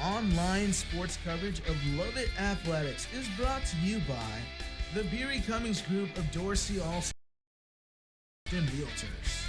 online sports coverage of Lovett Athletics is brought to you by the Beery Cummings Group of Dorsey Allston Realtors.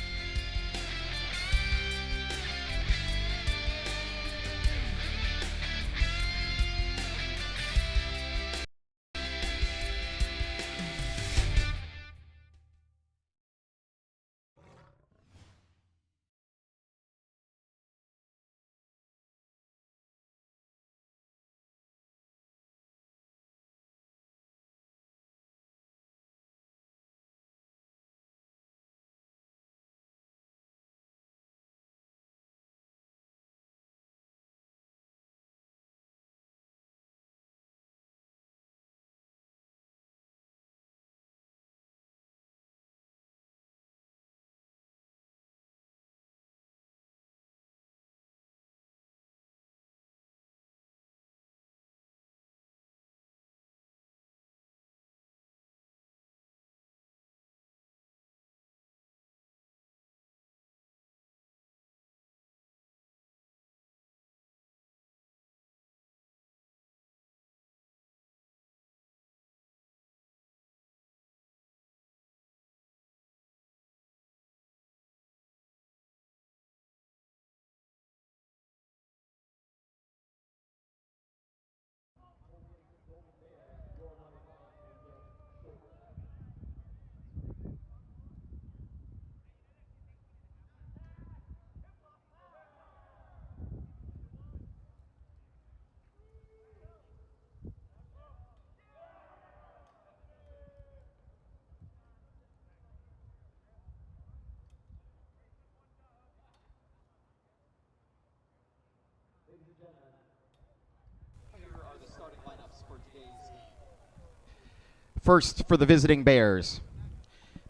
First for the visiting Bears.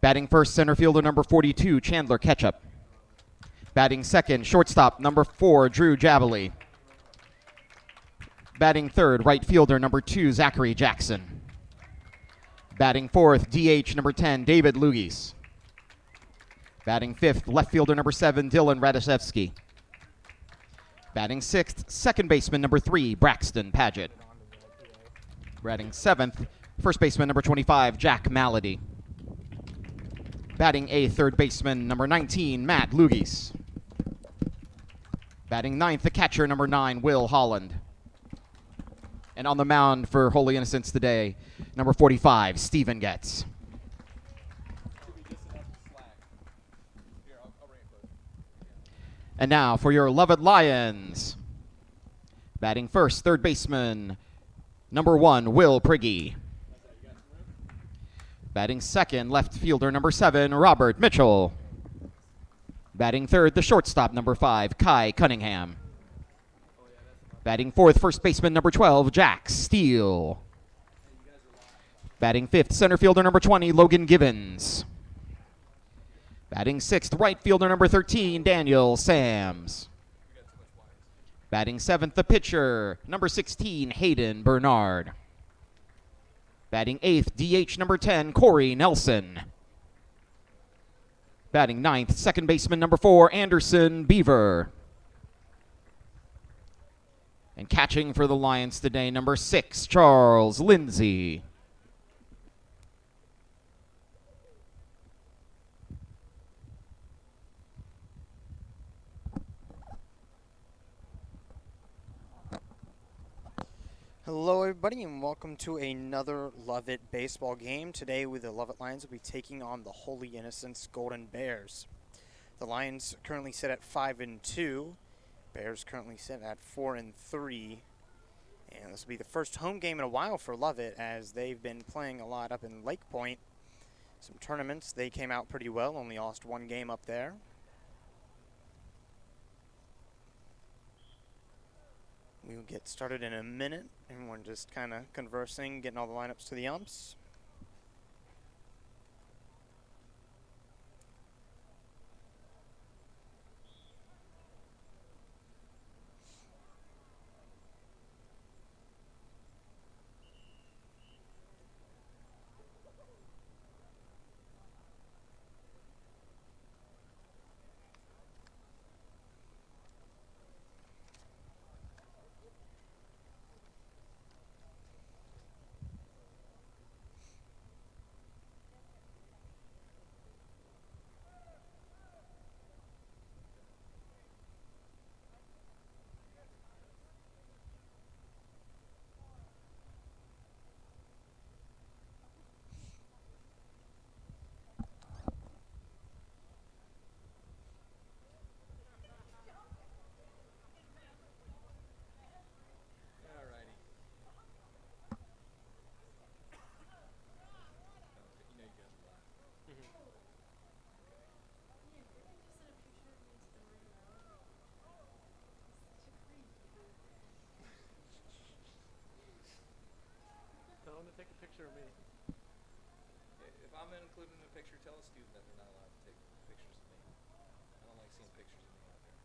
Batting first, center fielder number 42, Chandler Ketchup. Batting second, shortstop number 4, Drew Jabaley. Batting third, right fielder number 2, Zachary Jackson. Batting fourth, DH number 10, David Lugis. Batting fifth, left fielder number 7, Dylan Radishevsky. Batting sixth, second baseman number 3, Braxton Paget. Batting seventh, first baseman number 25, Jack Malady. Batting eighth, third baseman number 19, Matt Lugis. Batting ninth, the catcher number 9, Will Holland. And on the mound for Holy Innocents today, number 45, Steven Getz. And now for your Lovett Lions. Batting first, third baseman, number 1, Will Prigge. Batting second, left fielder number 7, Robert Mitchell. Batting third, the shortstop number 5, Kai Cunningham. Batting fourth, first baseman number 12, Jack Steele. Batting fifth, center fielder number 20, Logan Gibbons. Batting sixth, right fielder number 13, Daniel Sams. Batting seventh, the pitcher, number 16, Hayden Bernard. Batting eighth, DH number 10, Corey Nelson. Batting ninth, second baseman number 4, Anderson Beaver. And catching for the Lions today, number 6, Charles Lindsay. Hello everybody and welcome to another Lovett baseball game. Today with the Lovett Lions will be taking on the Holy Innocents Golden Bears. The Lions currently sit at 5-2. Bears currently sit at 4-3. And this will be the first home game in a while for Lovett as they've been playing a lot up in Lake Point. Some tournaments, they came out pretty well, only lost one game up there. We'll get started in a minute. Everyone just kind of conversing, getting all the lineups to the umps. picture of me. If I'm included in the picture, tell a student that they're not allowed to take pictures of me. I don't like seeing pictures of me out there.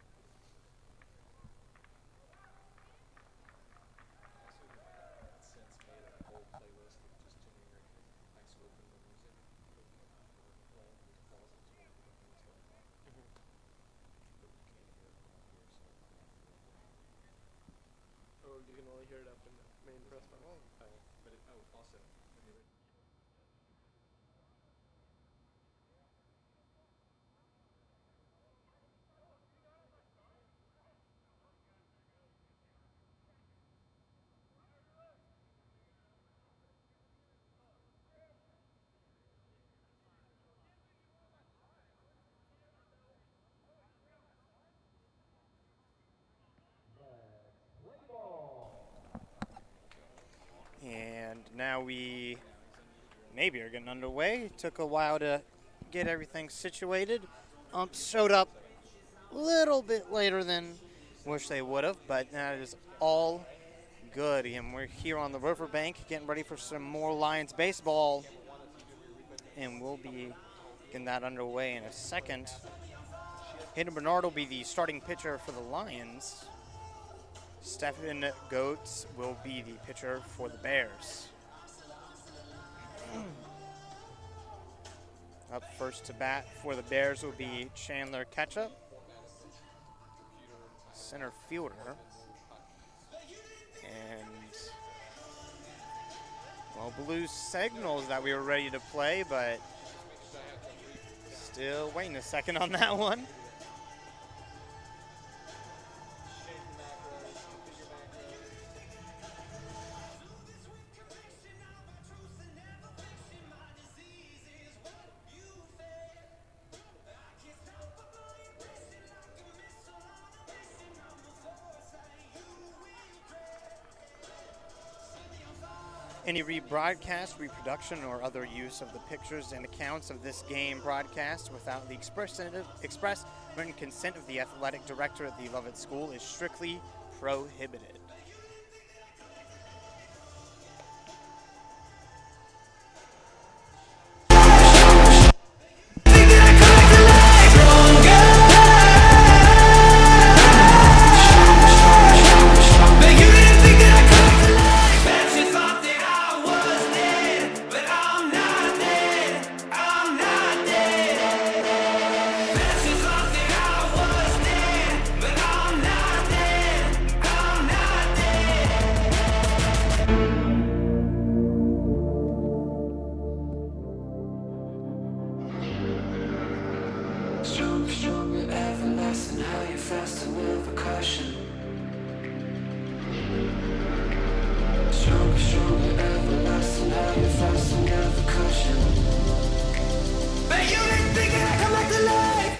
I also have since made a whole playlist of just generic high school themed music for playing in these closets where we don't know what's going on. But you can't hear it around here, so I'm not doing it. Oh, you can only hear it up in the main press box. Also, And now we maybe are getting underway. Took a while to get everything situated. Umps showed up a little bit later than wish they would have, but that is all good. And we're here on the riverbank getting ready for some more Lions baseball. And we'll be getting that underway in a second. Hayden Bernard will be the starting pitcher for the Lions. Stephen Goetz will be the pitcher for the Bears. Up first to bat for the Bears will be Chandler Ketchup, center fielder. And, well, Blue signals that we were ready to play, but still waiting a second on that one. Any rebroadcast, reproduction, or other use of the pictures and accounts of this game broadcast without the express written consent of the athletic director at the Lovett School is strictly prohibited. Stronger, everlasting, how you fast and never caution. Stronger, everlasting, how you fast and never caution. But you didn't think I'd come back to life.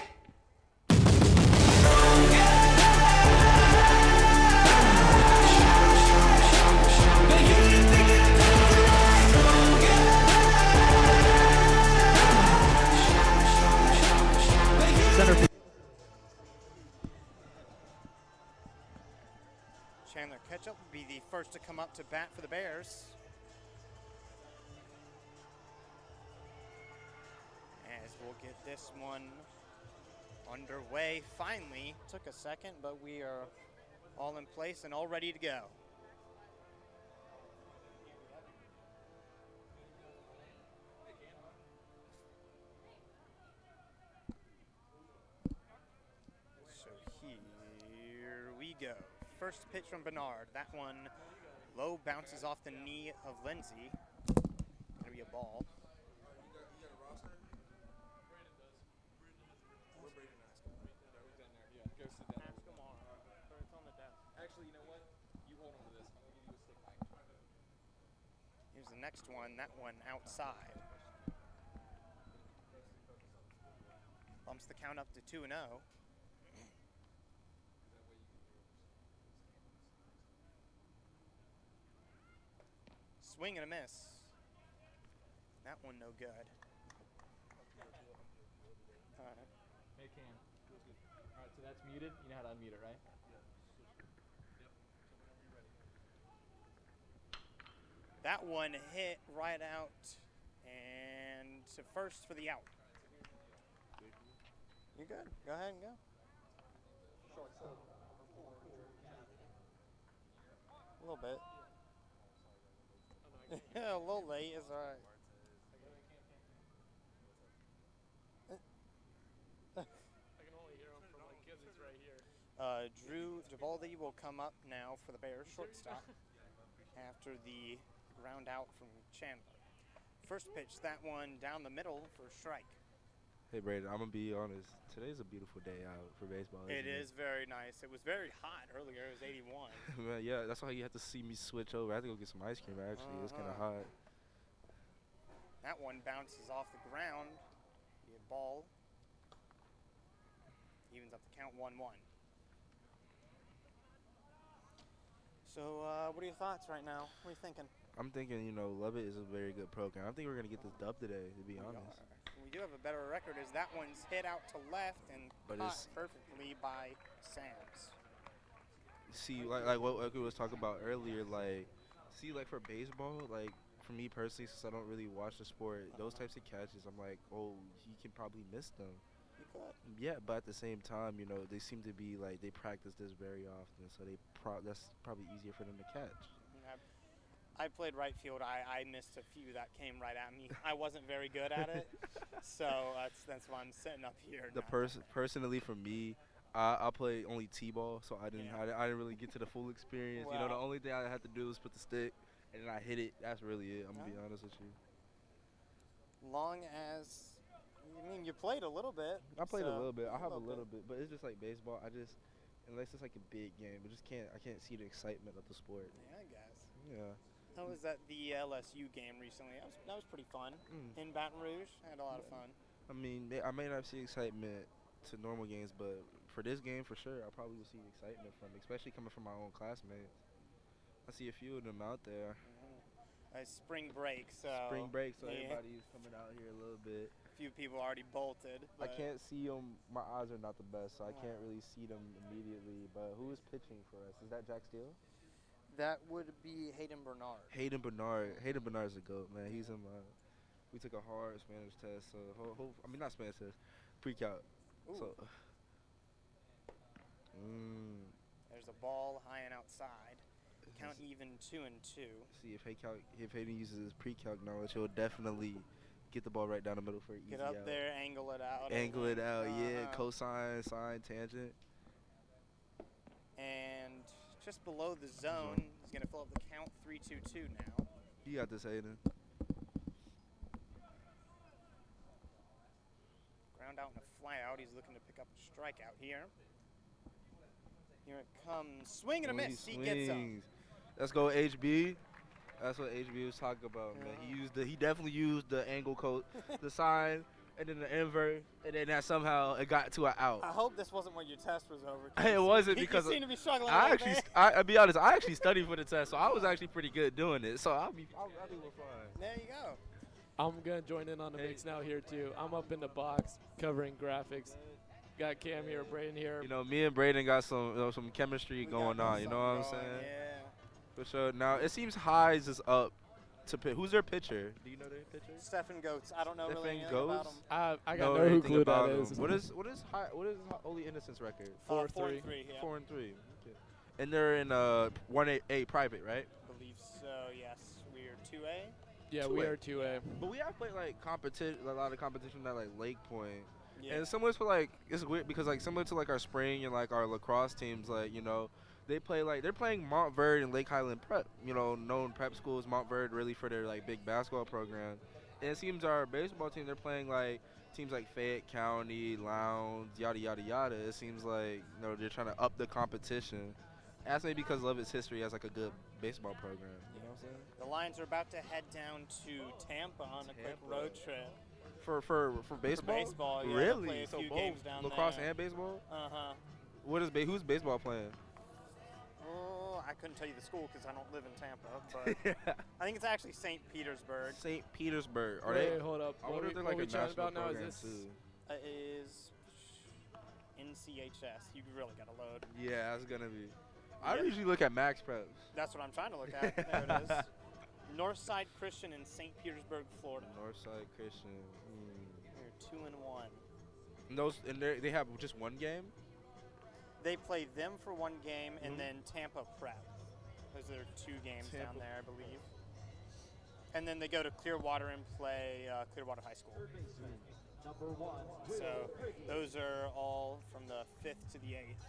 Chandler Ketchup will be the first to come up to bat for the Bears. As we'll get this one underway. Finally, took a second, but we are all in place and all ready to go. So here we go. First pitch from Bernard. That one low, bounces off the knee of Lindsay. Gonna be a ball. actually, you know what? You hold on to this. I'm going to give you a stick mic. Here's the next one. That one outside. Bumps the count up to 2-0. Swing and a miss. That one no good. All right. Hey, Cam. All right, so that's muted. You know how to unmute it, right? That one hit right out and to first for the out. You're good. Go ahead and go. A little bit. A little late is all right. I can only hear him from like because it's right here. Drew Givaldi will come up now for the Bears shortstop after the ground out from Chandler. First pitch, that one down the middle for a strike. Hey, Braden, I'm going to be honest. Today's a beautiful day out for baseball. It is very nice. It was very hot earlier. It was 81. Man, yeah, that's why you have to see me switch over. I had to go get some ice cream, actually. It was kind of hot. That one bounces off the ground. Be a ball. Evens up the count 1-1. So, what are your thoughts right now? What are you thinking? I'm thinking, you know, Lovett is a very good program. I think we're going to get this dub today, to be honest. We do have a better record as that one's hit out to left and But caught it's- perfectly by Sams. See, like what we was talking about earlier, like, see, like, for baseball, like, for me personally, since I don't really watch the sport, those types of catches, I'm like, oh, he can probably miss them. You could. Yeah, but at the same time, you know, they seem to be, like, they practice this very often, so that's probably easier for them to catch. I played right field. I missed a few that came right at me. I wasn't very good at it, so that's why I'm sitting up here. The personally for me, I play only T-ball, so I didn't really get to the full experience. You know, the only thing I had to do was put the stick, and then I hit it. That's really it. I'm gonna be honest with you. Long as, I mean, you played a little bit. I played so a little bit. I have a little bit, but it's just like baseball. Unless it's like a big game, I can't see the excitement of the sport. Yeah, I guess. Yeah. I was at the LSU game recently. That was pretty fun. In Baton Rouge, I had a lot of fun. I mean, I may not see excitement to normal games, but for this game, for sure, I probably will see excitement from, especially coming from my own classmates. I see a few of them out there. Spring break, so Everybody's coming out here a little bit. A few people already bolted. I can't see them. My eyes are not the best, so I can't really see them immediately. But who is pitching for us? Is that Jack Steele? That would be Hayden Bernard. Hayden Bernard's a GOAT, man. He's in my. We took a hard Spanish test, so not Spanish test, pre-calc. So. There's a ball high and outside. Count even 2-2. See if Hayden uses his pre-calc knowledge, he'll definitely get the ball right down the middle for an easy Get up out. there, angle it out. Yeah. Cosine, sine, tangent. And just below the zone, he's going to fill up the count 3-2-2 now. You got this, Hayden. Ground out and a fly out. He's looking to pick up a strikeout here. Here it comes. Swing and a miss. He gets up. Let's go, HB. That's what HB was talking about, man. He definitely used the angle code, the sign, and then the invert, and then that somehow it got to an out. I hope this wasn't when your test was over. It wasn't because you seem to be struggling. I'll be honest. I actually studied for the test, so I was actually pretty good doing it. So I think we're fine. There you go. I'm gonna join in on the mix now here too. I'm up in the box covering graphics. Got Cam here, Braden here. You know, me and Braden got some chemistry going on. You know what I'm saying? Yeah. For sure. Now it seems Highs is up to pitch. Who's their pitcher? Do you know their pitcher? Stephen Goetz. I don't know really anything about him. I got no clue that is. What is Holy Innocence record? 4-3. Yeah. 4-3. Okay. And they're in 1A private, right? I believe so. Yes. We're 2A. Yeah, we are 2A. But we have played like a lot of competition at like Lake Point. Yeah. And similar to like, it's weird because like similar to like our spring and like our lacrosse teams, like, you know, they're playing Montverde and Lake Highland Prep, you know, known prep schools. Montverde really for their like big basketball program. And it seems our baseball team, they're playing like teams like Fayette County, Lowndes, yada yada yada. It seems like, you know, they're trying to up the competition. That's maybe because Lovett's history has like a good baseball program. You know what I'm saying? The Lions are about to head down to Tampa on a quick road trip. For baseball? For baseball, yeah. Really? Play a So few both games down lacrosse there. and baseball? Uh-huh. Who's baseball playing? Oh, I couldn't tell you the school because I don't live in Tampa, but I think it's actually St. Petersburg. St. Petersburg. Wait, hold up. I wonder if they're what like we a chatting national about now program is too. Is NCHS. You really got to load. Yeah, that's gonna be. I usually look at Max Preps. That's what I'm trying to look at. There it is. Northside Christian in St. Petersburg, Florida. Northside Christian. They're 2-1. And those and they have just one game. They play them for one game and Mhm. then Tampa Prep. Those are 2 games down Tampa- there, I believe. And then they go to Clearwater and play Clearwater High School. So those are all from the 5th to the 8th.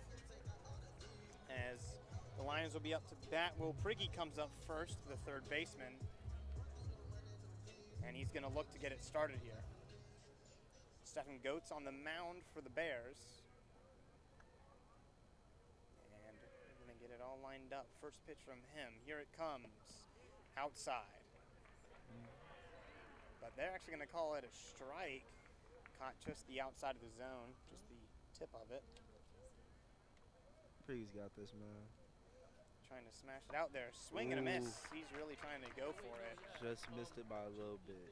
As the Lions will be up to bat, Will Prigge comes up first, the third baseman. And he's going to look to get it started here. Stephen Goetz on the mound for the Bears. And we're going to get it all lined up. First pitch from him. Here it comes. Outside. But they're actually going to call it a strike. Caught just the outside of the zone, just the tip of it. Prigge's got this, man. Trying to smash it out there. Swing and a miss. He's really trying to go for it. Just missed it by a little bit.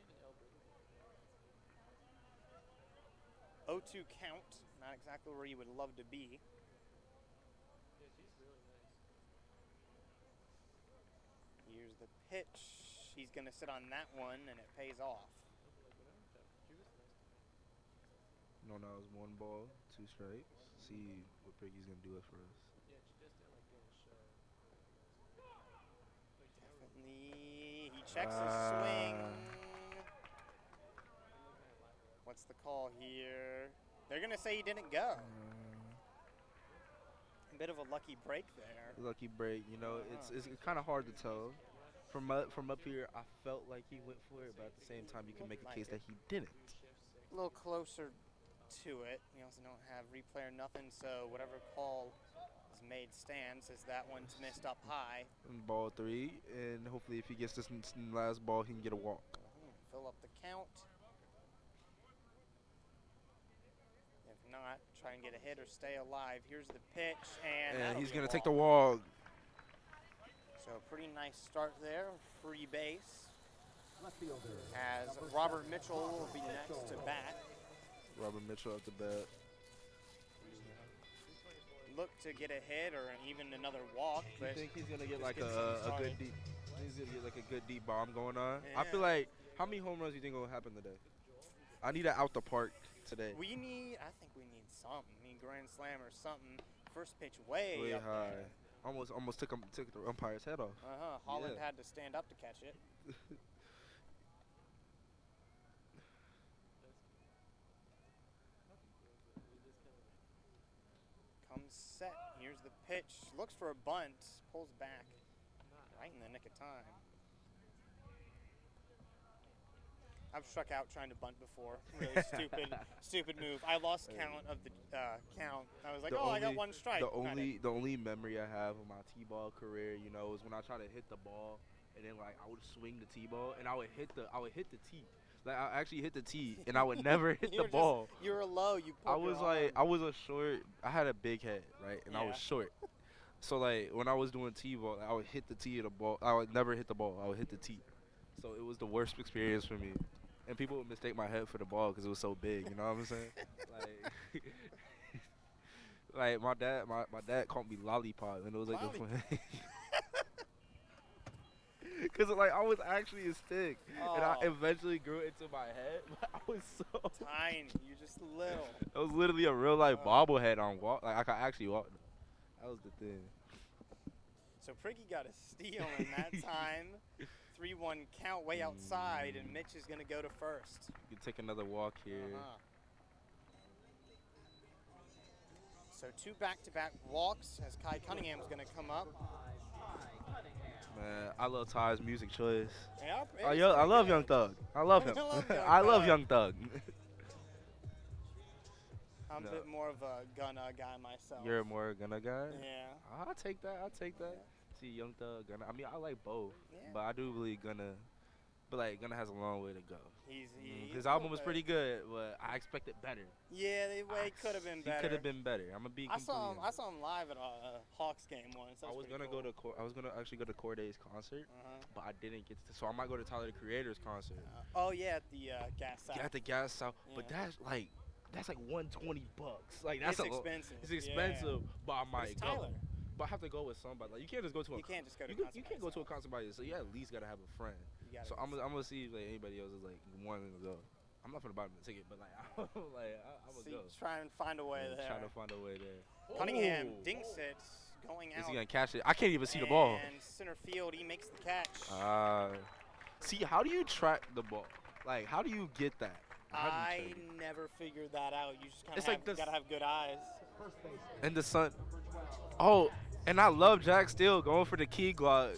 0-2 count. Not exactly where you would love to be. Here's the pitch. He's going to sit on that one, and it pays off. No, now it's 1 ball, 2 strikes. See what Prigge's gonna do it for us. Definitely. He checks his swing. What's the call here? They're going to say he didn't go. A bit of a lucky break there. Lucky break, you know, it's kind of hard to tell. From up here, I felt like he went for it, but at the same time, you can make a case that he didn't. A little closer to it. We also don't have replay or nothing, so whatever call is made stands as that one's missed up high. And ball 3, and hopefully, if he gets this last ball, he can get a walk. Fill up the count. If not, try and get a hit or stay alive. Here's the pitch, and And that'll he's be a gonna take the walk. walk. So pretty nice start there, free base. As Robert Mitchell will be next to bat. Robert Mitchell at the bat. Look to get a hit or even another walk, You but think he's gonna get just like gets him a started. good deep? He's gonna get like a good deep bomb going on. I Yeah. feel like how many home runs do you think will happen today? I need it out the park today. I think we need something. We need grand slam or something. First pitch way, Way up high. there. Almost took the umpire's head off. Holland Yeah. had to stand up to catch it. Comes set. Here's the pitch. Looks for a bunt. Pulls back. Right in the nick of time. I've struck out trying to bunt before. Really stupid move. I lost count of the count. I was like, I got one strike. The only memory I have of my T-ball career, you know, is when I try to hit the ball, and then like I would swing the T-ball, and I would hit the tee. Like I actually hit the tee, and I would never hit the ball. You were low. You. I was like, I was a short. I had a big head, right, and I was Yeah. short. So like when I was doing T-ball, I would hit the tee of the ball. I would never hit the ball. I would hit the tee. So it was the worst experience for me. And people would mistake my head for the ball because it was so big. You know what I'm saying? Like my dad called me lollipop, and it was like the fun. Cause like I was actually a stick, and I Oh. eventually grew into my head. But I was so Tiny. You're just little. it was literally a real life bobblehead on walk. Like I could actually walk. That was the thing. So Prigge got a steal in that time. 3-1 count way outside, and Mitch is going to go to first. You can take another walk here. So 2 back-to-back walks as Kai Cunningham is going to come up. Man, I love Ty's music choice. Yeah, I love Young Thug. I love him. I love Young I love Thug. Young Thug. I'm No. a bit more of a Gunna guy myself. You're more Gunna guy? Yeah. I'll take that. I'll take that. See, Young Thug, Gunna. I mean, I like both, Yeah. but I do believe Gunna. But like Gunna has a long way to go. He's His a album little was bit- pretty good, but I expected better. Yeah, the way could have been better. He could have been better. I'm gonna be. I saw him. completely I saw him live at a Hawks game once. That I was pretty gonna cool. go to. I was gonna actually go to Corday's concert, Uh-huh. but I didn't get to. So I might go to Tyler the Creator's concert. Oh yeah, at the gas stop. At the gas south, but Yeah. that's like $120. Like that's It's expensive. It's Yeah. expensive, but I might It's go. Tyler. But I have to go with somebody. Like you can't just go to a. You can't just go to You, a can, concert you by can't go to a yourself. concert by yourself. You at least gotta have a friend. You gotta So be I'm gonna see if like, anybody else is like wanting to go. I'm not gonna buy them a ticket, but like I'm gonna See, go. try and find a way there. Trying to find a way there. Cunningham Ooh. dinks it, going out. Is he gonna catch it? I can't even see the ball. And center field, he makes the catch. See, how do you track the ball? Like, how do you get that? How do you I track it? never figured that out. You just kind It's of like this- gotta have good eyes. And the sun. Oh, and I love Jack Steele going for the key glock.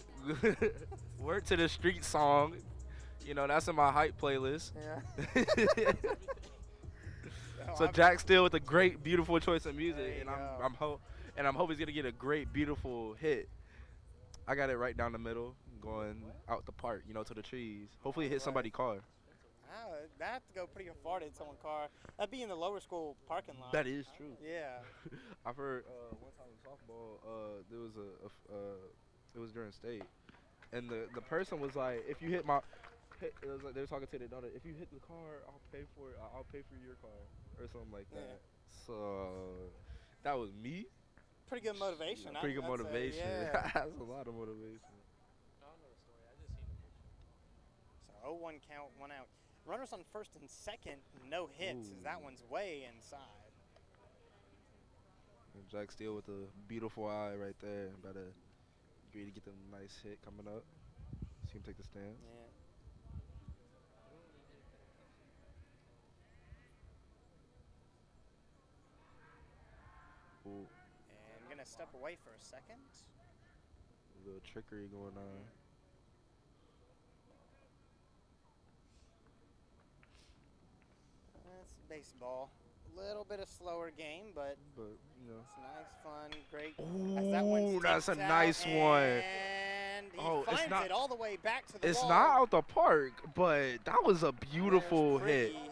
Word to the street song. You know, that's in my hype playlist. Yeah. So Jack Steele with a great, beautiful choice of music, There you and go. I'm hoping he's gonna get a great, beautiful hit. I got it right down the middle, going out the park, you know, to the trees. Hopefully, it hits somebody's car. That have to go pretty far to hit someone's car. That'd be in the lower school parking lot. That is true. Yeah. I've heard one time in softball, there was it was during state, and the person was like, if you hit my, it was like they were talking to their daughter, if you hit the car, I'll pay for it. I'll pay for your car or something like Yeah. that. So that was me. Pretty good motivation. Pretty good I'd say, motivation. yeah. That's a lot of motivation. I don't know the story. I just seen the picture. So 0-1 count, 1 out. Runners on first and second, no hits, as that Ooh. one's way inside. And Jack Steele with a beautiful eye right there. About to agree to get the nice hit coming up. See him take the stance. Yeah. Ooh, And gonna step away for a second. a little trickery going on. That's baseball. A little bit of slower game, but But, you know. it's nice, fun, great. Ooh, that's a sticks out, nice one. And he Oh, it's finds not- it all the way back to the It's wall. not out the park, but that was a beautiful There's hit. Brady.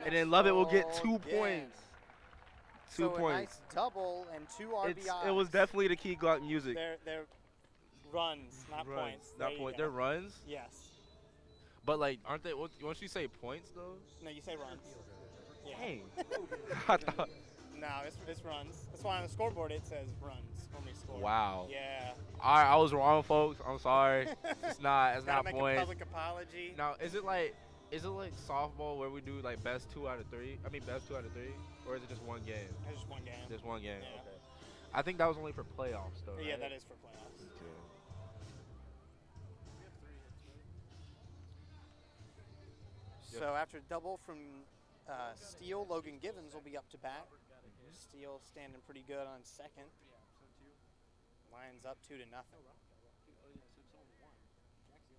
And then Lovett will get Next 2 again. points. 2 So points. a nice double and 2 RBIs. It was definitely the key Glock music. They're runs, not Runs, points. not There you point. go. They're runs. Yes. But like, aren't they? Once you say points though? No, you say runs. Yeah. Dang. I thought- No, it's runs. That's why on the scoreboard it says runs when we score. Wow. Yeah. I was wrong, folks. I'm sorry. It's not. It's Gotta not make a points. public apology. Now, is it like softball where we do like best 2 out of 3? I mean, best 2 out of 3, or is it just one game? It's just one game. Just one game. Yeah. Okay. I think that was only for playoffs, though. Yeah, right? that is for playoffs. Okay. So after a double from Steele, Logan Givens will be up to bat. Steele standing pretty good on second. Lions up 2-0.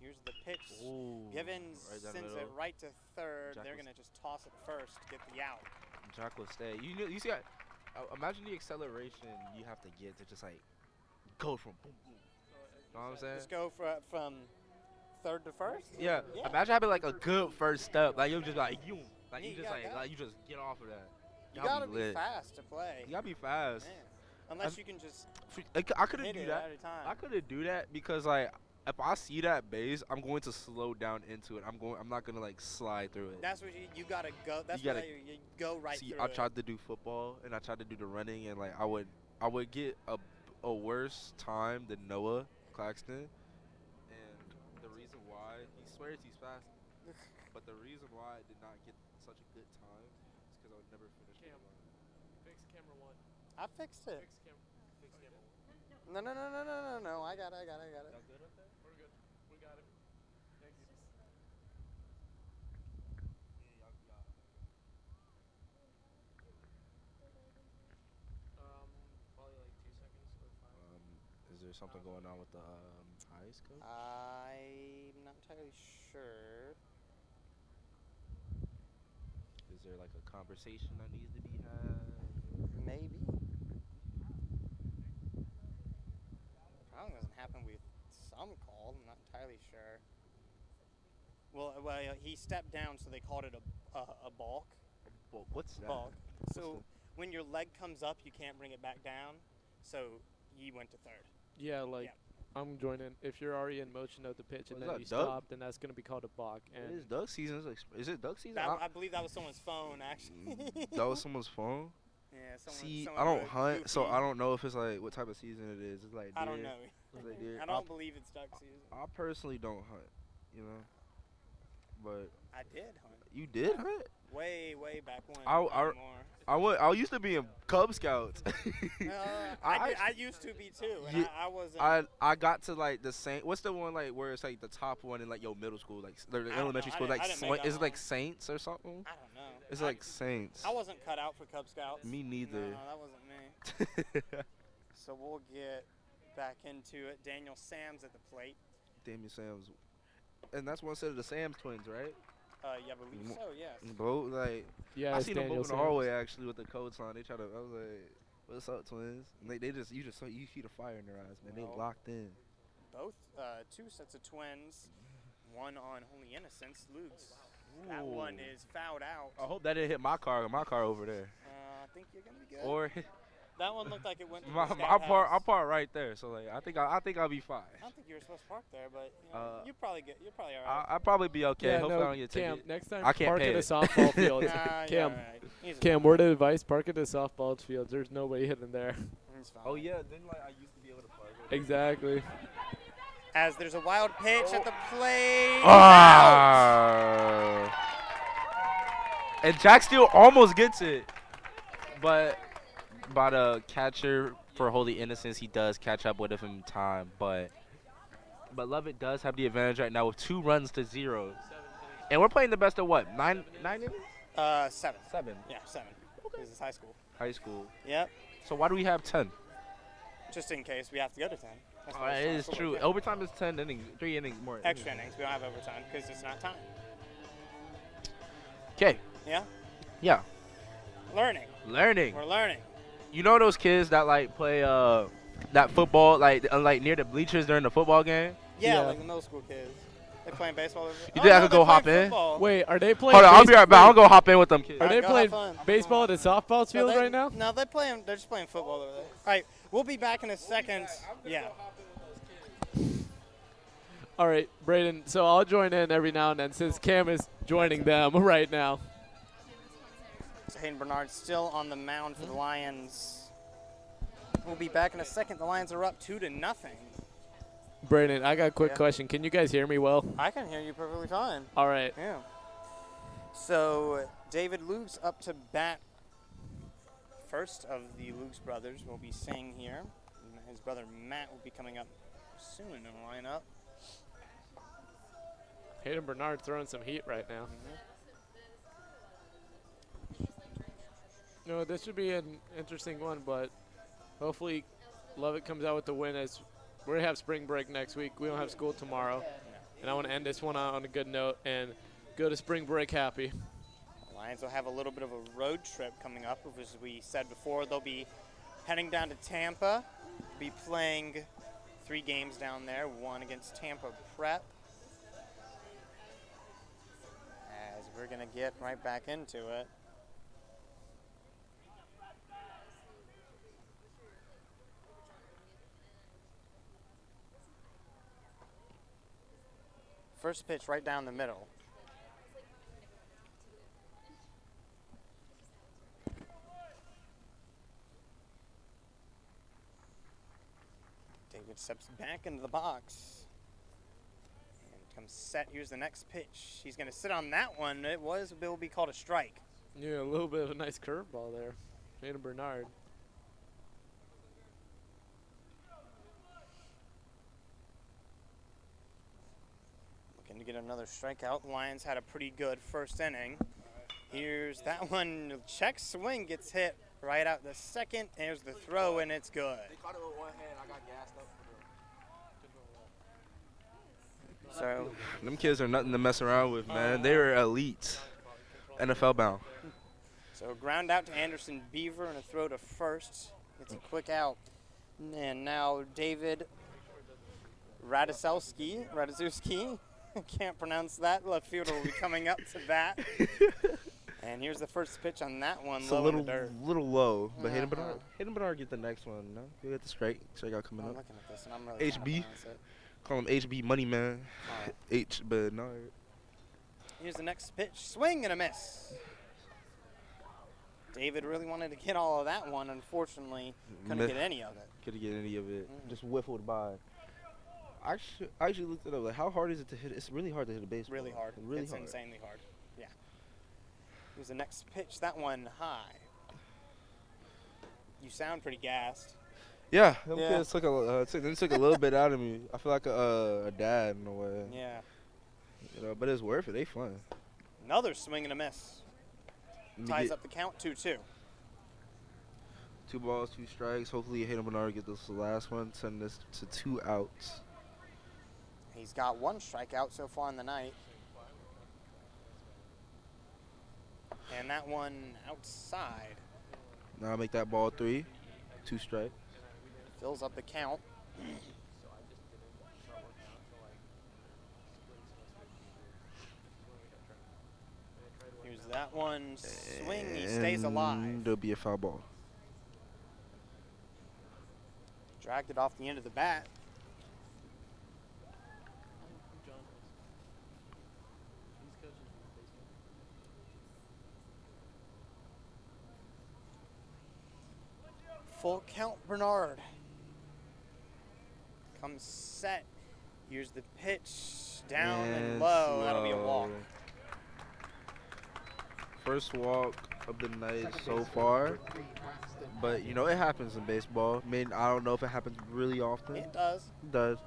Here's the pitch. Ooh, Givens right down the sends it middle. right to third. Jack They're was- going to just toss it first to get the out. Jack will stay. You see, imagine the acceleration you have to get to just like go from boom, boom. Know what I'm saying? Just go from third to first. Yeah. Yeah. Imagine having like a good first step. Like you just like you You just gotta go. like you just get off of that. You Y'all got to be lit. fast to play. You gotta be fast. Man. Unless I'm- you can just I couldn't hit do it that. every time. I couldn't do that because like if I see that base, I'm going to slow down into it. I'm not gonna like slide through it. That's what you got to go. That's You gotta- what you go right See, through I it. tried to do football and I tried to do the running and like I would get a worse time than Noah Claxton. And the reason why he swears he's fast, but the reason why I did not get such a good time is because I would never finish the Cam. run. Fix camera 1. I fixed it. Fix camera 1. No. I got it. Y'all good up there? We're good. We got it. Thank you. Probably like 2 seconds or 5. Is there something going on with the highs coach? I'm not entirely sure. Is there like a conversation that needs to be had? Maybe. Probably doesn't happen with some call. I'm not entirely sure. Well, he stepped down, so they called it a balk. Well, what's that? Balk. So when your leg comes up, you can't bring it back down. So he went to third. Yeah, like Yeah. I'm joining. If you're already in motion of the pitch and What is then that, you duck? stop, then that's gonna be called a balk. It And is duck season. Is it duck season? That, I believe that was someone's phone, actually. That was someone's phone. Yeah, See, someone I don't really hunt, so goofy. I don't know if it's like what type of season it is. It's like I don't deer. know. It's like deer. I don't believe it's duck season. I personally don't hunt, you know. But I did hunt you did hunt. way back when. I- not I- anymore. I used to be in Cub Scouts. I used to be too, and Yeah, I wasn't. I got to like the Saint. What's the one like where it's like the top one in like your middle school, like the don't elementary know. school, I like didn't make that is it like one. Saints or something? I don't know. It's I- like Saints. I wasn't cut out for Cub Scouts. Me neither. No, that wasn't me. So we'll get back into it. Daniel Sam's at the plate. Damian Sam's, and that's one set of the Sam's twins, right? Yeah, I believe so. Yes. Both like Yeah, I it's seen them Daniel moving the Samms. hallway actually with the coats on. They try to. I was like, "What's up, twins?" And they just you see the fire in their eyes, man. Well, They locked in. Both two sets of twins. One on Holy Innocents. Luke's. That one is fouled out. I hope that didn't hit my car over there. I think you're gonna be good. Or that one looked like it went. To my the my scout part, house. I park right there. So like, I think I'll be fine. I don't think you were supposed to park there, but you know, you're probably good. You're probably all right. I'll probably be okay. Yeah, Hopefully no, I don't get Cam, ticket. next time I can't park pay at a it. softball field. Nah, you're Cam, all right. He's Cam, fine. word of advice, park at the softball fields. There's nobody hitting there. He's fine. Oh yeah, then like I used to be able to park. Exactly. As there's a wild pitch at the plate. Ah! And Jack Steele almost gets it, but by the catcher for Holy Innocents, he does catch up with him in time. But Lovett does have the advantage right now with 2 runs to 0, and we're playing the best of what 9 innings? 7. 7. Yeah, 7. This is high school. High school. Yep. So why do we have 10? Just in case we have to go to 10. That's Oh, why it it's is true. yeah. Overtime is 10 innings, 3 innings more. Extra innings. We don't have overtime because it's not time. Okay. Yeah. Yeah. Learning. Learning. We're learning. You know those kids that like play that football like near the bleachers during the football game? Yeah, Yeah. like the middle school kids. They playing baseball. Over You think I could go hop in? Football. Wait, are they playing? Hold on, I'll be right back. I'll go hop in with them kids. Are they Go playing have fun. baseball at a softball No, field they- right now? No, they're just playing football over there. All right, we'll be back in a second. Yeah. All right, Braden. So I'll join in every now and then since Cam is joining them right now. So Hayden Bernard still on the mound for the Lions. We'll be back in a second. The Lions are up 2-0. Braden, I got a quick Yeah. question. Can you guys hear me well? I can hear you perfectly fine. All right. Yeah. So David Luke's up to bat. First of the Luke's brothers will be sitting here. And his brother Matt will be coming up soon in the lineup. Hayden Bernard throwing some heat right now. No, this should be an interesting one, but hopefully Lovett comes out with the win as we're going to have spring break next week. We don't have school tomorrow. And I want to end this one on a good note and go to spring break happy. The Lions will have a little bit of a road trip coming up. As we said before, they'll be heading down to Tampa, be playing 3 games down there, one against Tampa Prep. As we're going to get right back into it. First pitch right down the middle. David steps back into the box. And comes set. Here's the next pitch. He's going to sit on that one. It will be called a strike. Yeah, a little bit of a nice curveball there. Hayden Bernard. Looking to get another strikeout. The Lions had a pretty good first inning. Here's that one. Check swing gets hit right out the second. There's the throw, and it's good. Caught it with one hand. I got gassed up So Them kids are nothing to mess around with, man. They are elite. NFL bound. So ground out to Anderson Beaver and a throw to first. It's a quick out. And now David Radziewski, can't pronounce that. Left fielder will be coming up to bat. And here's the first pitch on that one. It's a Low in the dirt. little low, but Hayden Uh-huh. Bernard get the next one. No, he'll get the strikeout coming I'm up. looking at this and I'm really trying to HB. pronounce it. Call him HB Money Man. All right. H Bernard. Here's the next pitch. Swing and a miss. David really wanted to get all of that one. Unfortunately, couldn't get any of it. Couldn't get any of it. Mm. Just whiffled by. I actually looked it up. Like, how hard is it to hit? It's really hard to hit a baseball. Really hard. Really It's hard. insanely hard. Yeah. Here's the next pitch. That one high. You sound pretty gassed. Yeah, them Yeah. kids took a little bit out of me. I feel like a dad in a way. Yeah. You know, but it's worth it. They fun. Another swing and a miss. Let me Ties get up the count 2-2. 2 balls, 2 strikes. Hopefully, you hit him Bernard. Get this last one. Send this to 2 outs. He's got 1 strikeout so far in the night. And that one outside Now make that ball 3. 2 strike. fills up the count. Here's that one swing. He stays alive. And there'll be a foul ball. Dragged it off the end of the bat. Full count, Bernard. Comes set. Here's the pitch. Down and low. That'll be a walk. First walk of the night so far. But, you know, it happens in baseball. I mean, I don't know if it happens really often. It does. It does.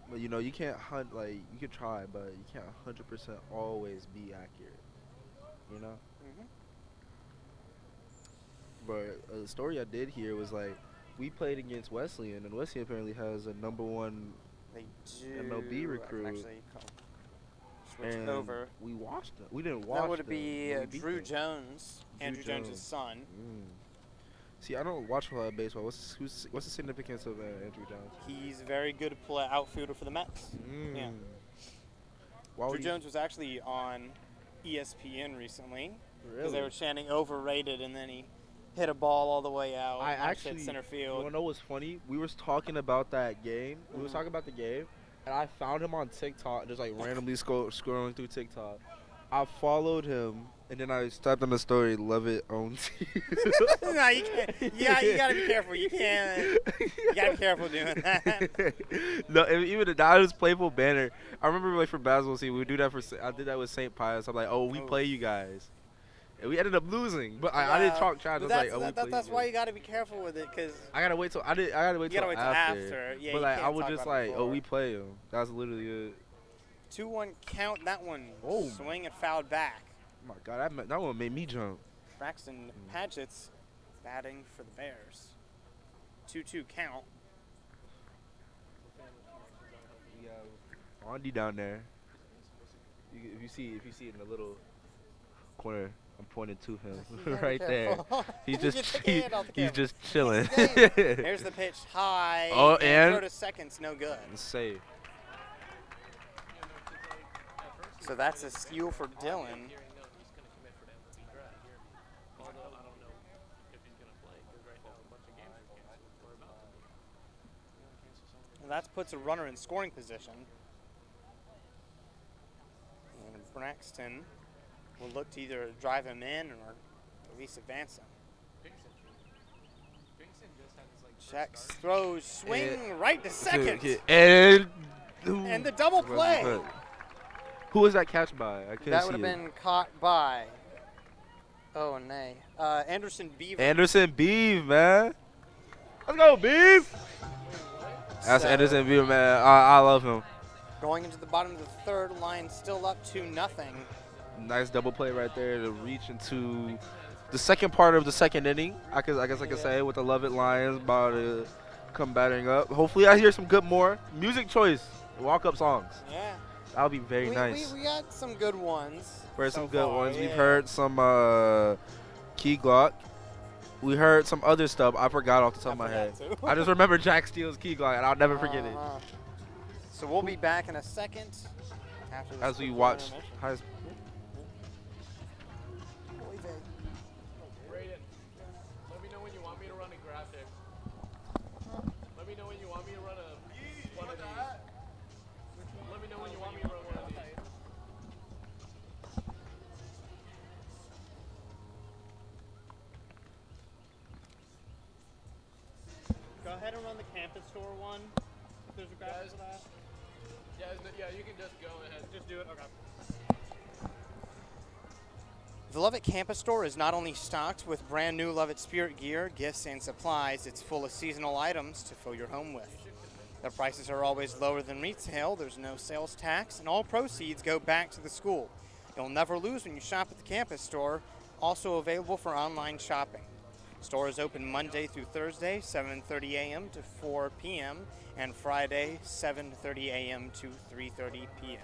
But, you know, you can't hunt, like, you can try, but you can't 100% always be accurate. You know? But a story I did hear was, like, we played against Wesleyan, and Wesleyan apparently has a #1 They do. MLB recruit. Actually, switch and over. we watched them. We didn't watch That would them, be but we beat Drew them. Jones, Drew Andrew Jones. Jones' son. See, I don't watch a lot of baseball. What's the significance of Andrew Jones? He's very good outfielder for the Mets. Yeah. Why Drew would you- Jones was actually on ESPN recently because Really? they were chanting overrated, and then he hit a ball all the way out. I hit actually, center you field. wanna know what's funny? We was talking about that game. We was talking about the game, and I found him on TikTok, just like randomly scrolling through TikTok. I followed him, and then I stopped on the story. Love it owns you. No, you can't. Yeah, you gotta be careful. You can't. You gotta be careful doing that. No, even the Dodgers playful banner. I remember like for basketball team, we would do that I did that with St. Pius. I'm like, oh, we play you guys, and we ended up losing. But I didn't talk trash. I was like, oh, we play that's you why guys. you gotta be careful with it, because I gotta wait till I gotta wait You till gotta wait till after. after. Yeah, but you like I can't was talk just about it like, oh, we before. play them. That's literally it. 2-1 count. That one Oh. swing and fouled back. Oh my God, that one made me jump. Braxton Padgett's batting for the Bears. 2-2 count. We got Andy down there. If you see it in the little corner, I'm pointing to him right there. Careful. He's You just took your hand off the he's camera. just chilling. Here's the pitch high. Oh, and- throw to second's no good. Safe. So that's a steal for Dylan. And that puts a runner in scoring position. And Braxton will look to either drive him in or at least advance him. Checks, throws, swing right to second. And And the double play. Who was that catch by? I couldn't That see would have it. been caught by. Oh, nay. Anderson Beaver. Anderson Beeve, man. Let's go, Beeve. That's So, Anderson Beeve, man. I love him. Going into the bottom of the third, line still up 2-0. Nice double play right there to reach into the second part of the second inning. I guess I could say with the Lovett Lions about to come battering up. Hopefully, I hear some good more music choice, walk-up songs. Yeah. That would be very nice. We got some good ones. Heard so some good far, ones. We've yeah. heard some Key Glock. We heard some other stuff. I forgot off the top of my head. forgot too. I just remember Jack Steele's Key Glock, and I'll never forget it. Uh-huh. So we'll be back in a second. After this As we quick watch. intermission. Brayden, let me know when you want me to run a graphic. Let me know when you want me to run one of these. Let me know when you want me to run one of these. ahead and run the campus store one? If there's a graphic for that? Yeah, you can just go ahead. Just do it? Okay. The Lovett Campus Store is not only stocked with brand new Lovett Spirit gear, gifts, and supplies, it's full of seasonal items to fill your home with. The prices are always lower than retail, there's no sales tax, and all proceeds go back to the school. You'll never lose when you shop at the Campus Store, also available for online shopping. Store is open Monday through Thursday, 7:30 a.m. to 4 p.m., and Friday, 7:30 a.m. to 3:30 p.m.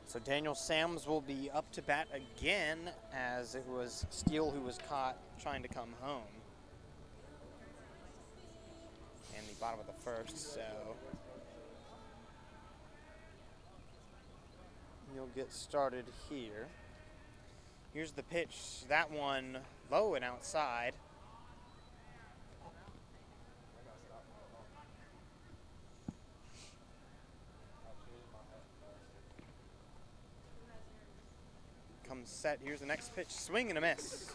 So Daniel Sams will be up to bat again, as it was Steele who was caught trying to come home in the bottom of the first. So you'll get started here. Here's the pitch. That one low and outside. Comes set. Here's the next pitch. Swing and a miss.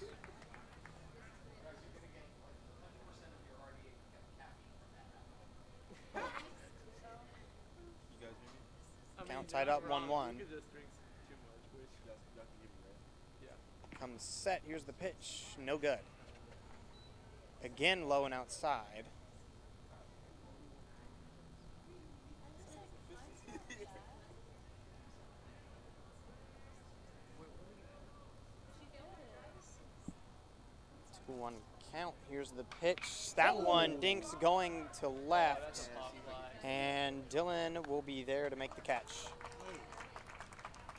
Count tied up 1-1. You could just drink too much, which Comes set. Here's the pitch. No good. Again, low and outside. One count. Here's the pitch. That one dinks going to left, and Dylan will be there to make the catch.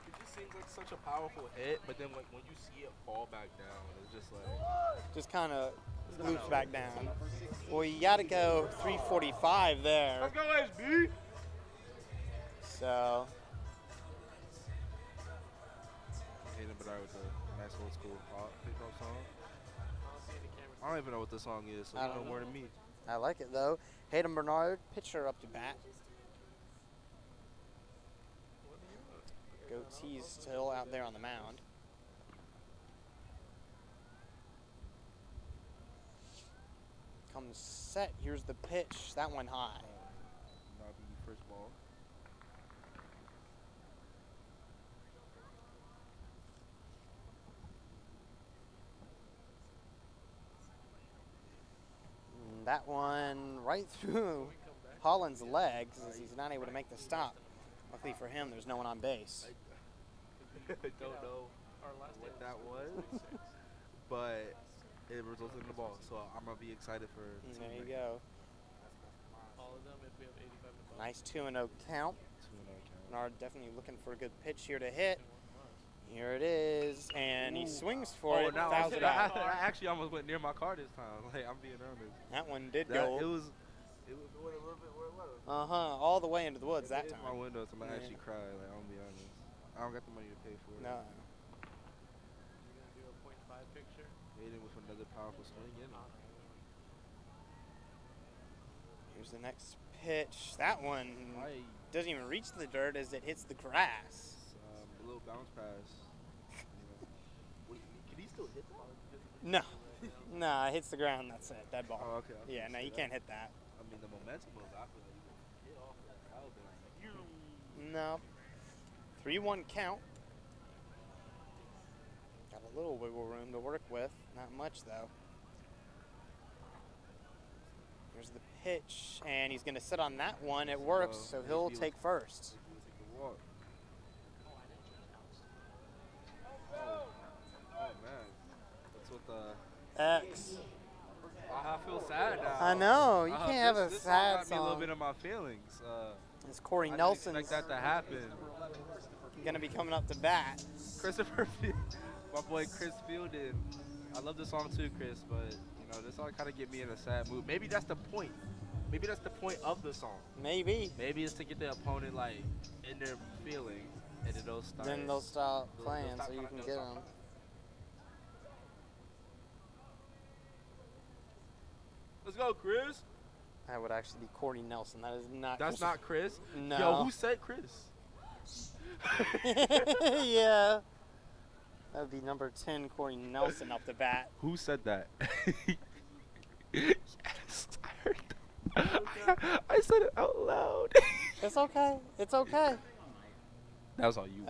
It just seems like such a powerful hit, but then like when you see it fall back down, it's just like Just kind of loops back down. Well, you got to go 345 there. let's go SB. So Hayden Bernard with the nice old school hip-hop song. I don't even know what the song is, so I you don't know more know. than me. I like it though. Hayden Bernard, pitcher up to bat. Goatee's still out there on the mound. Comes set. Here's the pitch. That one high. Not be first ball. That one right through Holland's legs as he's not able to make the stop. Luckily for him, there's no one on base. I don't know what that was, but it resulted in the ball. So I'm gonna be excited for. And there you go. all of them if we have 85 and above. Nice 2-0 count. 2-0 count. Bernard definitely looking for a good pitch here to hit. Here it is, and he swings for it, now fouls it out. I actually almost went near my car this time. Like, I'm being honest. That one did That, go. it was going a little bit where it was. All the way into the woods that It hit time. my window, so I'm gonna Yeah. actually cry. Like, I'm gonna be honest. I don't got the money to pay for it. No. You're going to do a 0.5 picture. Aiden with another powerful swing. Here's the next pitch. That one Right. doesn't even reach the dirt as it hits the grass. A little bounce pass. Can he still hit the ball? No. No, it hits the ground. That's it. Dead ball. Oh, okay. Yeah, no, you can't hit that. I mean, the momentum of I feel like you can hit off that foul ball. No. 3-1 count. Got a little wiggle room to work with. Not much, though. Here's the pitch, and he's going to sit on that one. It works, so he'll take first. Take the walk. Oh man, that's what the. X. I feel sad now. I know. You can't have a this sad got me a little song. bit of my feelings. It's Corey I didn't Nelson's expect that to happen. going to be coming up to bat. Christopher, my boy Chris Fielding I love the song too, Chris, but you know, this song kind of get me in a sad mood. Maybe that's the point. Maybe that's the point of the song. Maybe. Maybe it's to get the opponent like in their feelings, and then they'll start. Then they'll stop they'll playing stop so you kinda- can they'll get stop them. kinda- Let's go, Chris. That would actually be Corey Nelson. That is not. That's not Chris. No. Yo, who said Chris? Yeah. That would be number 10, Corey Nelson, up the bat. Who said that? Yes, I heard that. I said it out loud. It's okay. It's okay. That was all you.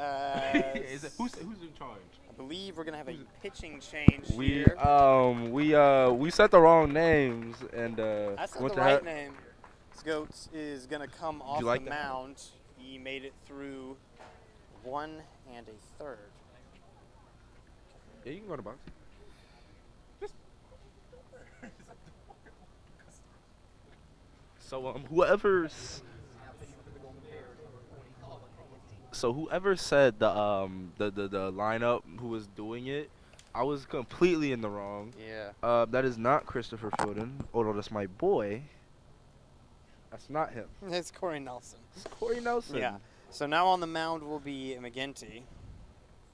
Is it, who's in charge? I believe we're gonna have a pitching change here. We said the wrong names and I said what the right name. Goats is gonna come off you like the that? mound. He made it through 1 and a third. Yeah, you can go to box. So whoever said the lineup who was doing it, I was completely in the wrong. Yeah. That is not Christopher Fielding, although that's my boy. That's not him. It's Corey Nelson. It's Corey Nelson. Yeah. So now on the mound will be McGinty.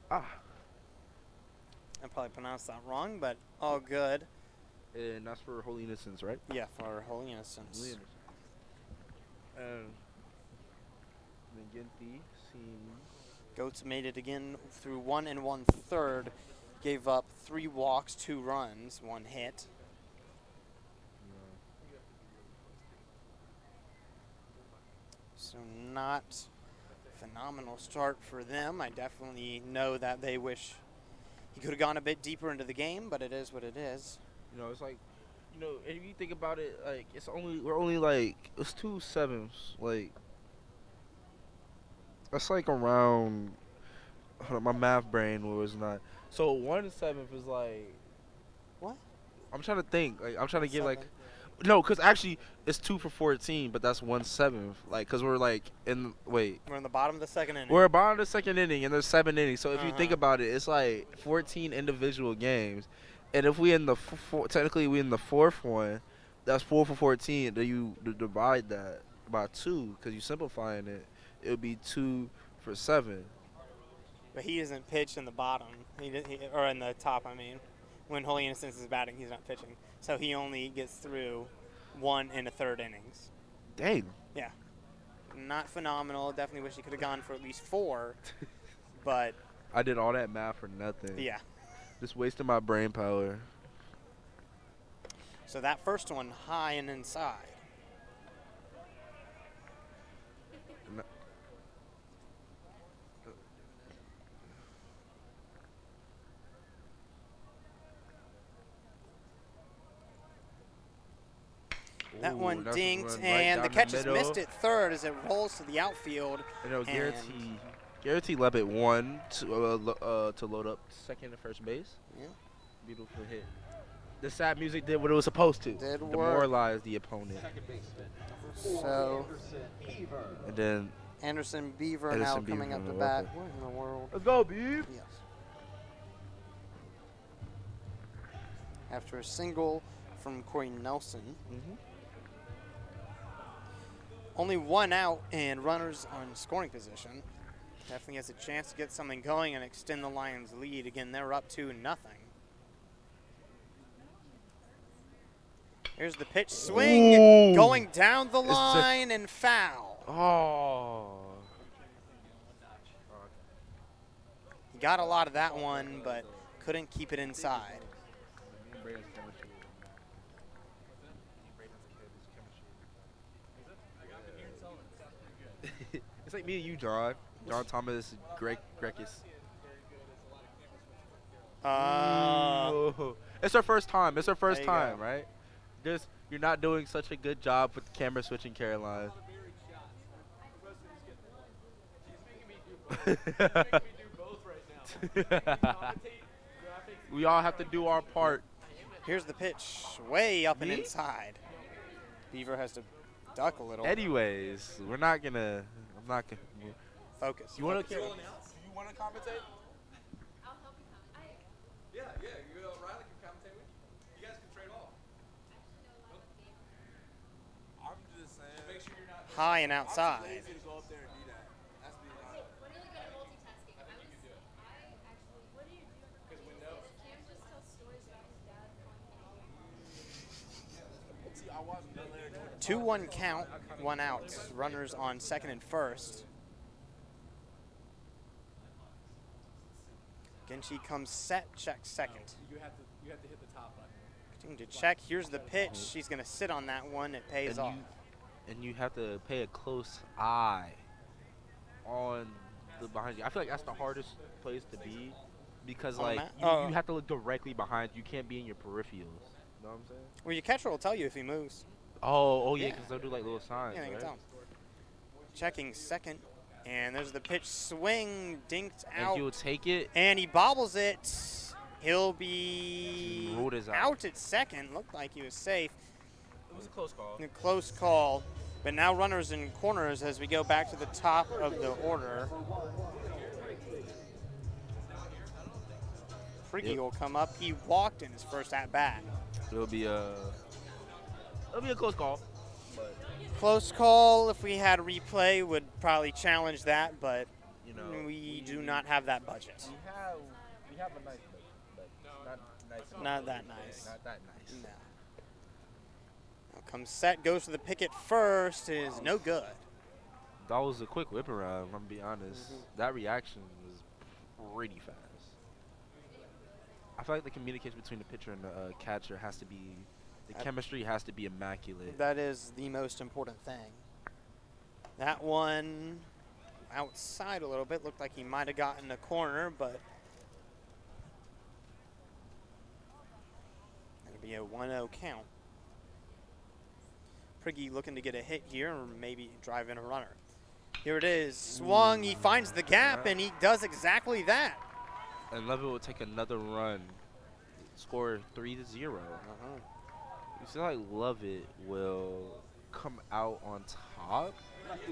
Ah. I probably pronounced that wrong, but all good. And that's for Holy Innocents, right? Yeah, for Holy Innocents. Holy Innocents. And McGinty seems. Goats made it again through 1 and 1/3. Gave up 3 walks, 2 runs, 1 hit. So not phenomenal start for them. I definitely know that they wish he could have gone a bit deeper into the game, but it is what it is. You know, it's like, you know, if you think about it, like we're only like it's 2 7ths, like that's like around. Hold on, my math brain was not. So 1/7 is like. What? I'm trying to think. Like I'm trying to give like. 7. No, because actually it's 2 for 14, but that's 1/7. Like, because we're like in. Wait. We're in the bottom of the second inning. We're bottom of the second inning, and there's 7 innings. So if you think Uh-huh. about it, it's like 14 individual games, and if we in the technically we in the 4th one, that's 4 for 14. Then you divide that by 2, because you're simplifying it. It would be 2 for 7. But he isn't pitched in the bottom, or in the top, I mean. When Holy Innocents is batting, he's not pitching. So he only gets through 1 and a third innings. Dang. Yeah. Not phenomenal. Definitely wish he could have gone for at least 4. But, I did all that math for nothing. yeah. Just wasting my brain power. So that first one, high and inside. That Ooh, one that's dinked, run right and down the catch is middle. missed at third as it rolls to the outfield. You know, and- Garrity Levitt won to load up second and first base. Yeah. Beautiful hit. The sad music did what it was supposed to. Did work. Demoralize the opponent. So And then Anderson Beaver Anderson now coming Beaver, up to okay. bat. What in the world? let's go, Beef. Yes. After a single from Corey Nelson. Mm-hmm. Only 1 out and runners on scoring position. Definitely has a chance to get something going and extend the Lions' lead. Again, they're up 2-0. Here's the pitch swing, Ooh. going down the It's a- line and foul. Oh. He got a lot of that one, but couldn't keep it inside. It's like me and you, John. John Thomas, Greg Grekis. It's our first time. It's our first There you time, go. right? Just you're not doing such a good job with the camera switching, Caroline. We all have to do our part. Here's the pitch, way up and Me? inside. Beaver has to duck a little. Anyways, we're not gonna. I'm not gonna. Focus. You want to? You want to commentate? Yeah, yeah. Riley can high and outside. Two 1 count, 1 out. Runners on second and first. Genchi comes set, checks second. You have to hit the top button. Continuing to check. Here's the pitch. She's going to sit on that one. It pays off. And you have to pay a close eye on the behind you. I feel like that's the hardest place to be because On like that? you, Oh. you have to look directly behind you. You can't be in your peripherals. You know what I'm saying? Well, your catcher will tell you if he moves. Oh yeah, Yeah. because they'll do like little signs, Yeah, you can right? tell. Checking second. And there's the pitch swing, dinked And out. he will take it. And he bobbles it. He'll be Ruled as out. out at second. Looked like he was safe. It was a close call. A close call. But now runners in corners as we go back to the top of the order. Friggy Yep. will come up. He walked in his first at bat. It'll be a close call. Close call. If we had a replay, would probably challenge that, but You know, we do not have that budget. we have a nice, but not nice. Not that nice. Not that nice. No. Now comes set, goes to the picket first, is no good. That was a quick whip around. I'm gonna be honest. That reaction was pretty fast. I feel like the communication between the pitcher and the catcher has to be, the chemistry has to be immaculate. That is the most important thing. That one outside a little bit, looked like he might have gotten a corner, but it'll be a 1-0 count. Priggy looking to get a hit here or maybe drive in a runner. Here it is, swung, he finds the gap, and he does exactly that. And Lovett will take another run, score 3-0. You feel like Lovett will come out on top?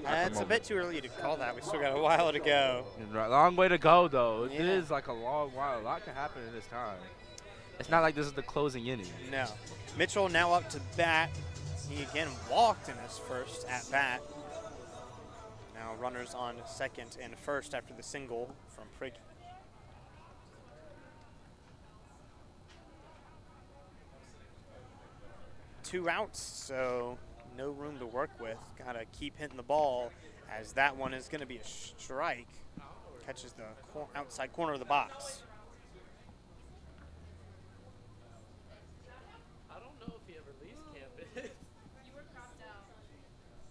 It's a bit too early to call that. We still got a while to go. Long way to go, though. It Yeah. is like a long while. A lot can happen in this time. It's not like this is the closing inning. No. Mitchell now up to bat. He again walked in his first at bat. Now runners on second and first after the single from Priggy. Two outs, so no room to work with. Gotta keep hitting the ball as that one is gonna be a strike. Catches the outside corner of the box. I don't know if he ever leaves campus. You were cropped out.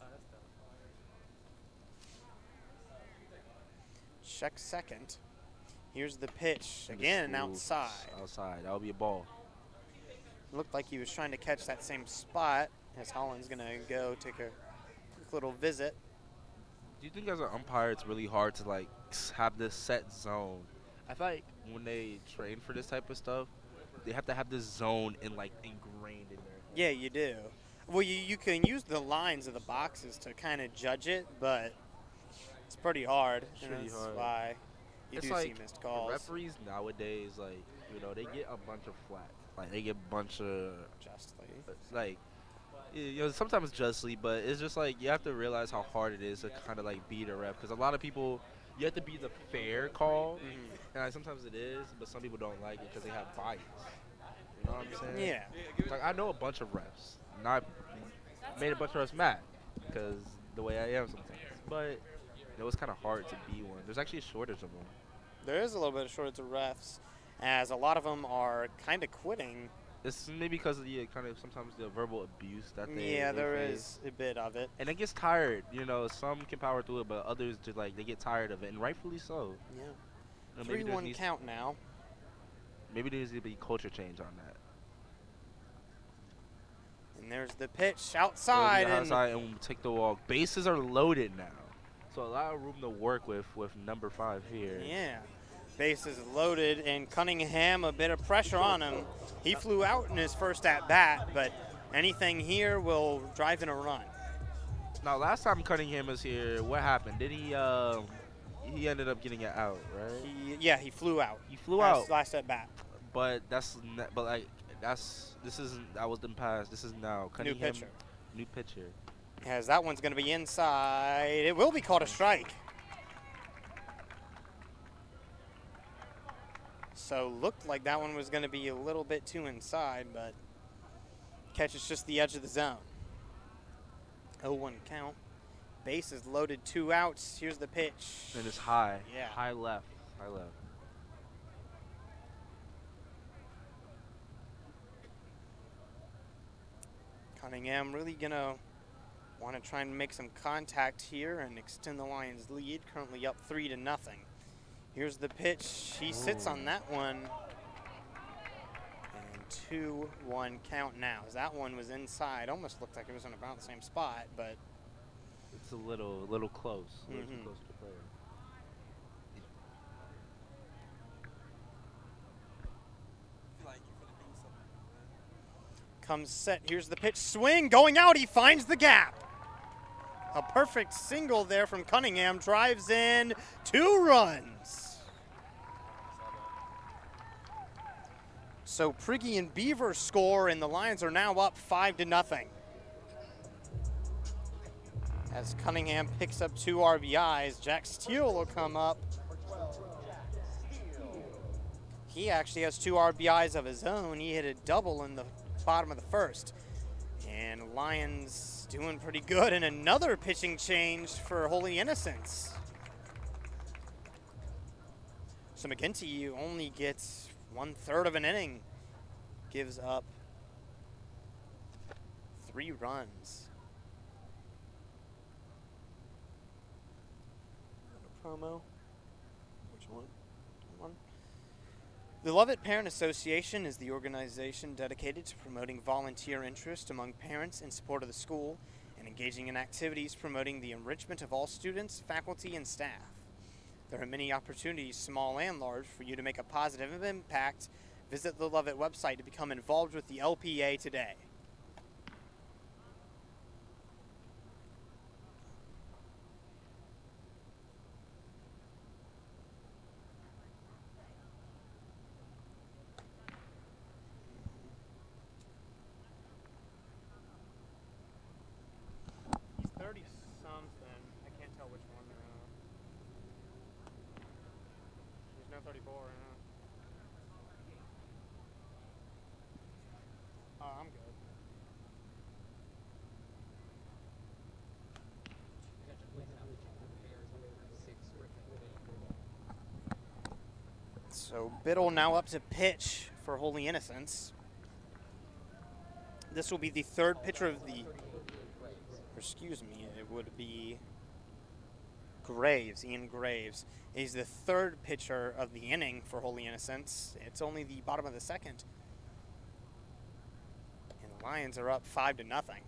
Oh, that's dumb. Check second. Here's the pitch. And Again, this outside. Outside. That'll be a ball. Looked like he was trying to catch that same spot as Holland's going to go take a quick little visit. Do you think as an umpire it's really hard to like have this set zone? I feel like when they train for this type of stuff, they have to have this zone like ingrained in there. Yeah, you do. Well, you can use the lines of the boxes to kind of judge it, but it's pretty hard. It's and pretty that's hard. why you It's do like see missed the calls. referees nowadays, like, you know, they get a bunch of flack. Like they get a bunch of Justly. like, you know, sometimes justly, but it's just like you have to realize how hard it is to kind of like beat a ref because a lot of people, you have to be the fair call, and like, sometimes it is, but some people don't like it because they have bias. You know what I'm saying? Yeah. Like I know a bunch of refs, and I made a bunch of refs mad because the way I am sometimes. But it was kind of hard to be one. There's actually a shortage of them. There is a little bit of shortage of refs, as a lot of them are kind of quitting. It's maybe because of the kind of sometimes the verbal abuse that they Yeah, they there face. is a bit of it. And it gets tired. You know, some can power through it, but others just like they get tired of it, and rightfully so. Yeah. You know, maybe there 3-1 needs- count now. Maybe there needs to be culture change on that. And there's the pitch So outside. we And outside and we'll take the walk. Bases are loaded now, so a lot of room to work with number 5 here. yeah, bases loaded, and Cunningham, a bit of pressure on him. He flew out in his first at bat, but anything here will drive in a run. Now, last time Cunningham was here, what happened? Did he? He ended up getting it out, right? He flew out. He flew Last- out, last at bat. but this isn't. That was in past. This is now New Cunningham. pitcher. New pitcher. As that one's going to be inside. It will be called a strike. So looked like that one was going to be a little bit too inside, but catches just the edge of the zone. 0-1 count. Base is loaded, 2 outs. Here's the pitch. And it's high. Yeah. High left. High left. Cunningham really going to want to try and make some contact here and extend the Lions' lead. Currently up 3-0. Here's the pitch. He sits on that one. And 2-1 count now. As that one was inside. Almost looked like it was in about the same spot, but It's a little close. A little too Mhm. close to the player. comes set. Here's the pitch. Swing going out. He finds the gap. A perfect single there from Cunningham. Drives in 2 runs. So Priggy and Beaver score, and the Lions are now up 5-0. As Cunningham picks up 2 RBIs, Jack Steele will come up. He actually has 2 RBIs of his own. He hit a double in the bottom of the first. And Lions doing pretty good, and another pitching change for Holy Innocents. So McGinty only gets 1/3 of an inning, gives up 3 runs. Promo. Which one? One. The Lovett Parent Association is the organization dedicated to promoting volunteer interest among parents in support of the school and engaging in activities promoting the enrichment of all students, faculty, and staff. There are many opportunities, small and large, for you to make a positive impact. Visit the Lovett website to become involved with the LPA today. He's 30-something. I can't tell which one. There's no 34. Oh, I'm good. So Biddle now up to pitch for Holy Innocents. This will be the 3rd pitcher of the, or excuse me, it would be Graves, Ian Graves. He's the 3rd pitcher of the inning for Holy Innocents. It's only the bottom of the 2nd. And the Lions are up 5-0.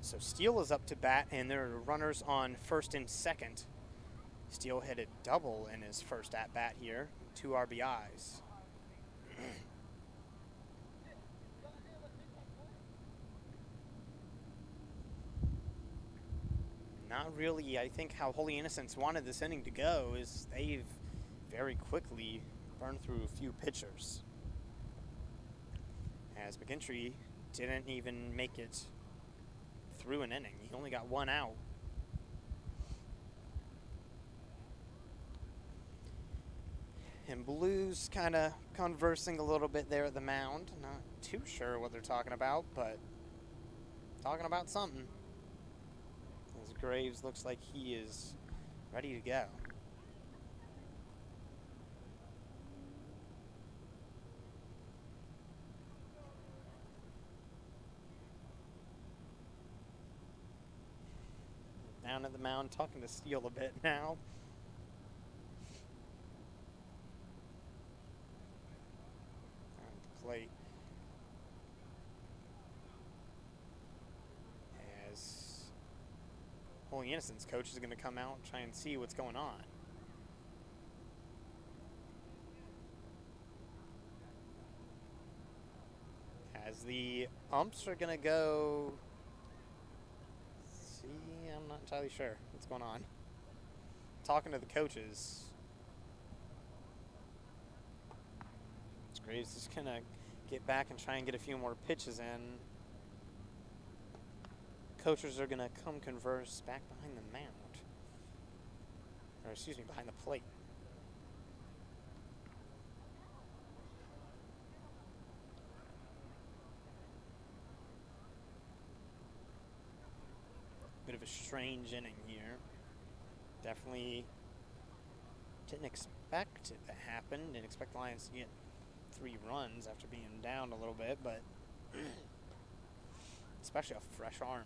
So Steele is up to bat, and there are runners on 1st and 2nd. Steele hit a double in his first at-bat here, 2 RBIs. Not really, I think how Holy Innocents wanted this inning to go is they've very quickly burned through a few pitchers. As McGinty didn't even make it through an inning. He only got 1 out. And Blues kind of conversing a little bit there at the mound. Not too sure what they're talking about, but talking about something. As Graves looks like he is ready to go. Down at the mound, talking to Steele a bit now. At the plate. As Holy Innocents coach is going to come out and try and see what's going on. As the umps are going to go. See, I'm not entirely sure what's going on. Talking to the coaches. Graves is going to get back and try and get a few more pitches in. Coaches are going to come converse back behind the mound. Or excuse me, behind the plate. Bit of a strange inning here. Definitely didn't expect it to happen. Didn't expect the Lions to get 3 runs after being down a little bit, but especially a fresh arm.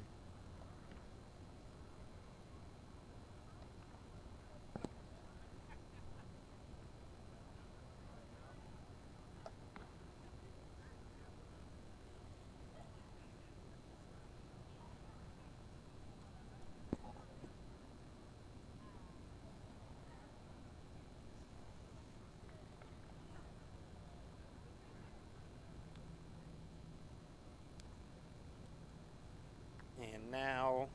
And now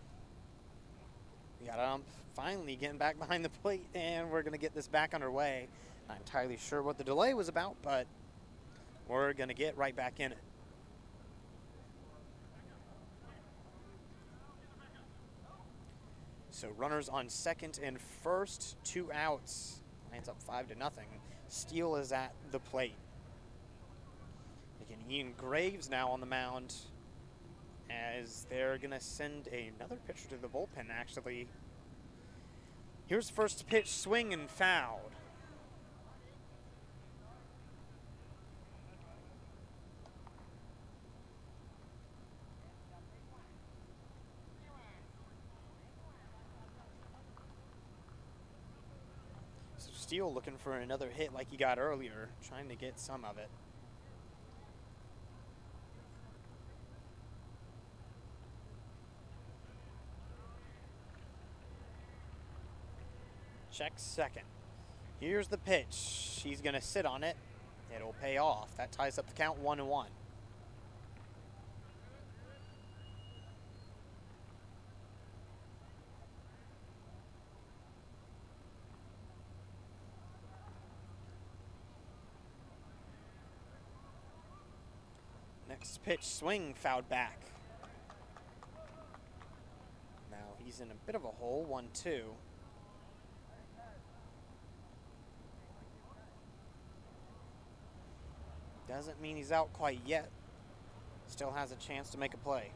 we got ump finally getting back behind the plate, and we're going to get this back underway. Not entirely sure what the delay was about, but we're going to get right back in it. So runners on second and first, 2 outs. Lions up 5-0. Steele is at the plate. Again, Ian Graves now on the mound, as they're going to send another pitcher to the bullpen, actually. Here's first pitch, swing and fouled. So Steele looking for another hit like he got earlier, trying to get some of it. Check second. Here's the pitch. He's going to sit on it. It'll pay off. That ties up the count 1-1. Next pitch, swing, fouled back. Now he's in a bit of a hole, 1-2. Doesn't mean he's out quite yet. Still has a chance to make a play.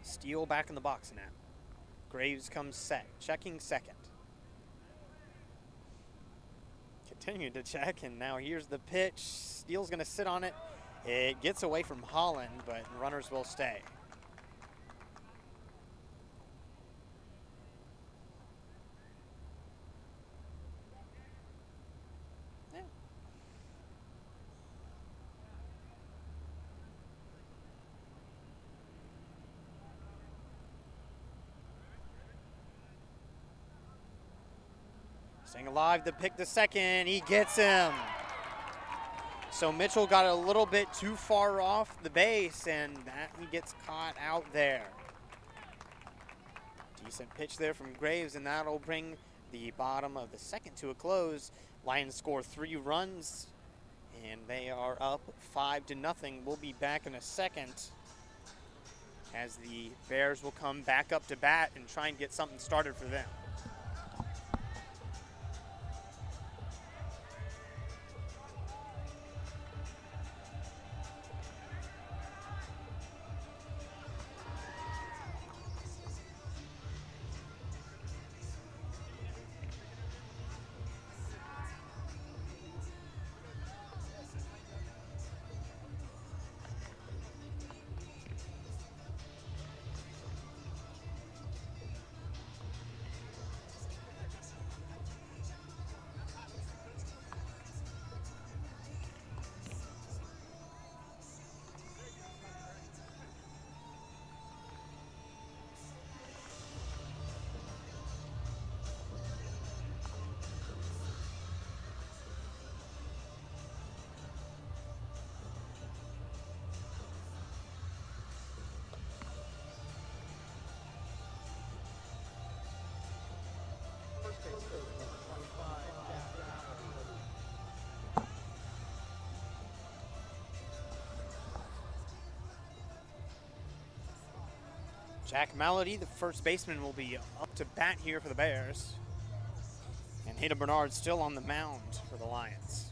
Steele back in the box now. Graves comes set, checking second. Continued to check, and now here's the pitch. Steele's going to sit on it. It gets away from Holland, but runners will stay. Staying alive to pick the second. He gets him. So Mitchell got a little bit too far off the base, and that he gets caught out there. Decent pitch there from Graves, and that'll bring the bottom of the second to a close. Lions score 3 runs, and they are up 5-0. We'll be back in a second as the Bears will come back up to bat and try and get something started for them. Jack Malady, the first baseman, will be up to bat here for the Bears. And Hayden Bernard still on the mound for the Lions.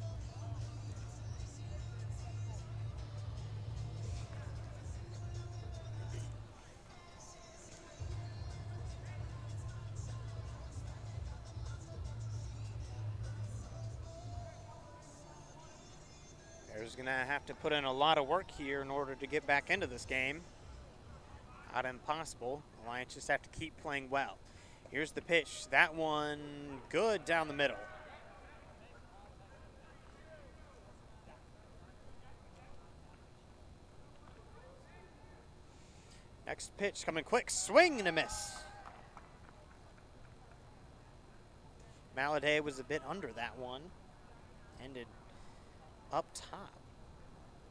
Bears going to have to put in a lot of work here in order to get back into this game. Not impossible. The Lions just have to keep playing well. Here's the pitch. That one good down the middle. Next pitch coming quick. Swing and a miss. Maladay was a bit under that one. Ended up top.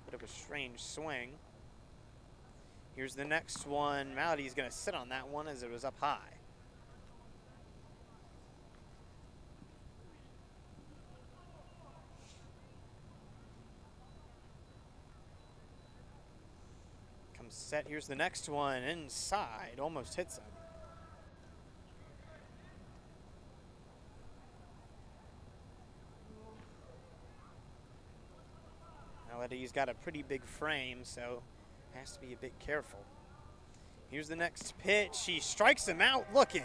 Bit of a strange swing. Here's the next one. Malady's going to sit on that one as it was up high. Comes set. Here's the next one. Inside. Almost hits him. Malady's got a pretty big frame, so has to be a bit careful. Here's the next pitch. He strikes him out looking.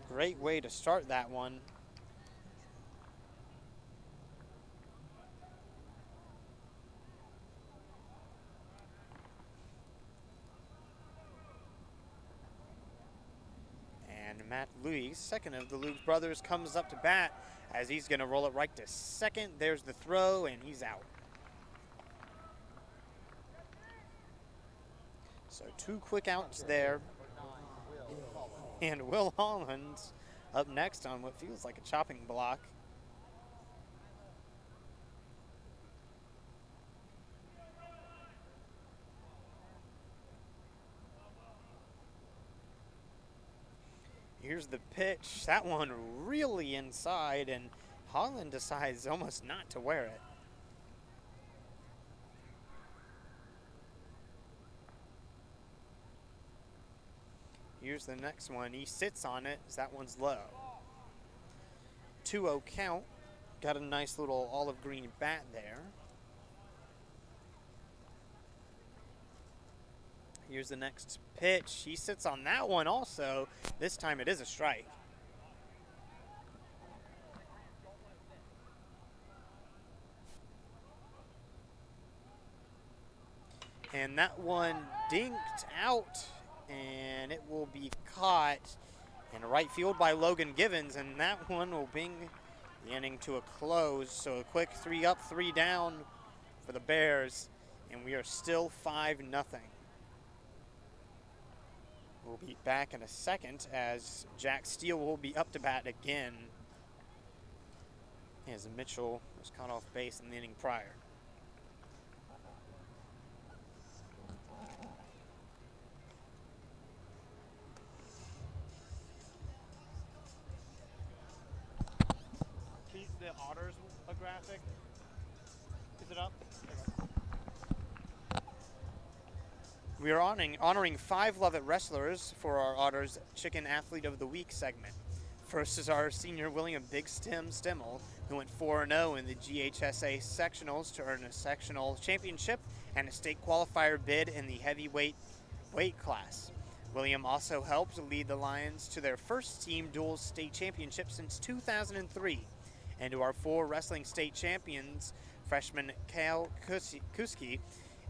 Great way to start that one. And Matt Louis, second of the Luke brothers, comes up to bat as he's going to roll it right to second. There's the throw, and he's out. So 2 quick outs there. And Will Holland up next on what feels like a chopping block. Here's the pitch. That one really inside, and Holland decides almost not to wear it. Here's the next one. He sits on it as that one's low. 2-0 count. Got a nice little olive green bat there. Here's the next pitch. He sits on that one also. This time it is a strike. And that one dinked out, and it will be caught in right field by Logan Givens, and that one will bring the inning to a close. So a quick 3 up, 3 down for the Bears, and we are still 5-0. We'll be back in a second as Jack Steele will be up to bat again as Mitchell was caught off base in the inning prior. Keep the Otters a graphic. Is it up? We are honoring 5 Lovett wrestlers for our Otters Chicken Athlete of the Week segment. First is our senior William Big Stem Stimmel, who went 4-0 in the GHSA sectionals to earn a sectional championship and a state qualifier bid in the heavyweight weight class. William also helped lead the Lions to their first team dual state championship since 2003, and to our 4 wrestling state champions, freshman Kale Kuski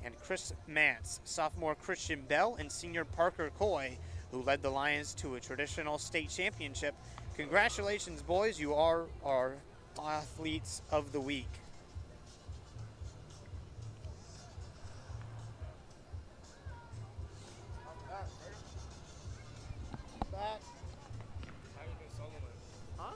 and Chris Mance, sophomore Christian Bell, and senior Parker Coy, who led the Lions to a traditional state championship. Congratulations, boys. You are our Athletes of the Week. Huh?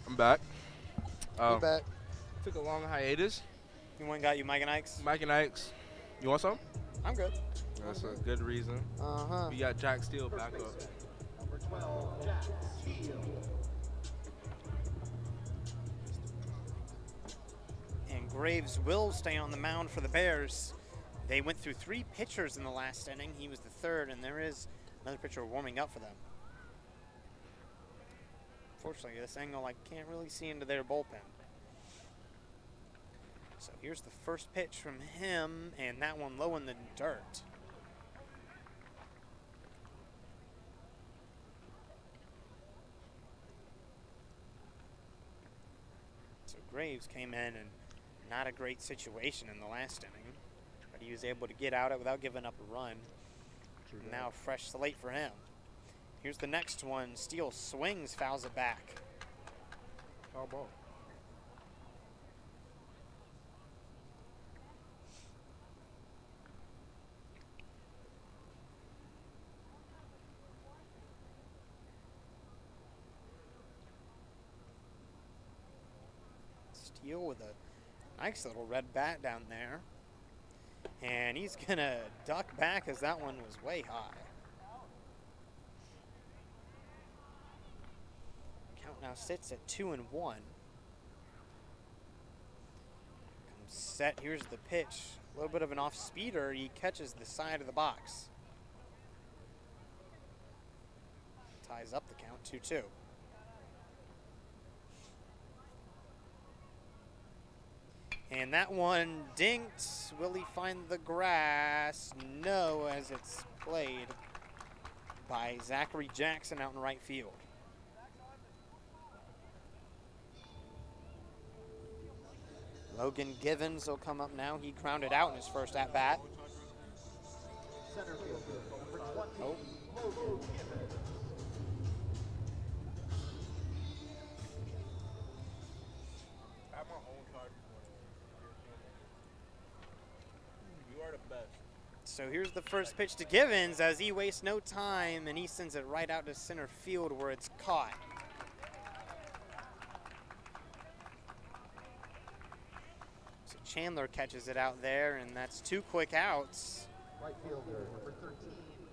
I'm back. We're back. Took a long hiatus. You went and got you Mike and Ike's? Mike and Ike's. You want some? I'm good. That's a good reason. Uh-huh. We got Jack Steele back up. And Graves will stay on the mound for the Bears. They went through 3 pitchers in the last inning. He was the third, and there is another pitcher warming up for them. Unfortunately, this angle, I can't really see into their bullpen. So here's the first pitch from him, and that one low in the dirt. So Graves came in and not a great situation in the last inning, but he was able to get out it without giving up a run. Now a fresh slate for him. Here's the next one. Steele swings, fouls it back. Foul ball. Steele with a nice little red bat down there. And he's going to duck back as that one was way high. Count now sits at 2-1. Comes set. Here's the pitch. A little bit of an off speeder. He catches the side of the box. Ties up the count 2-2. And that one dinked. Will he find the grass? No, as it's played by Zachary Jackson out in right field. Logan Givens will come up now. He grounded out in his first at-bat. Oh. So here's the first pitch to Givens as he wastes no time and he sends it right out to center field where it's caught. So Chandler catches it out there, and that's 2 quick outs. Right fielder, number 13,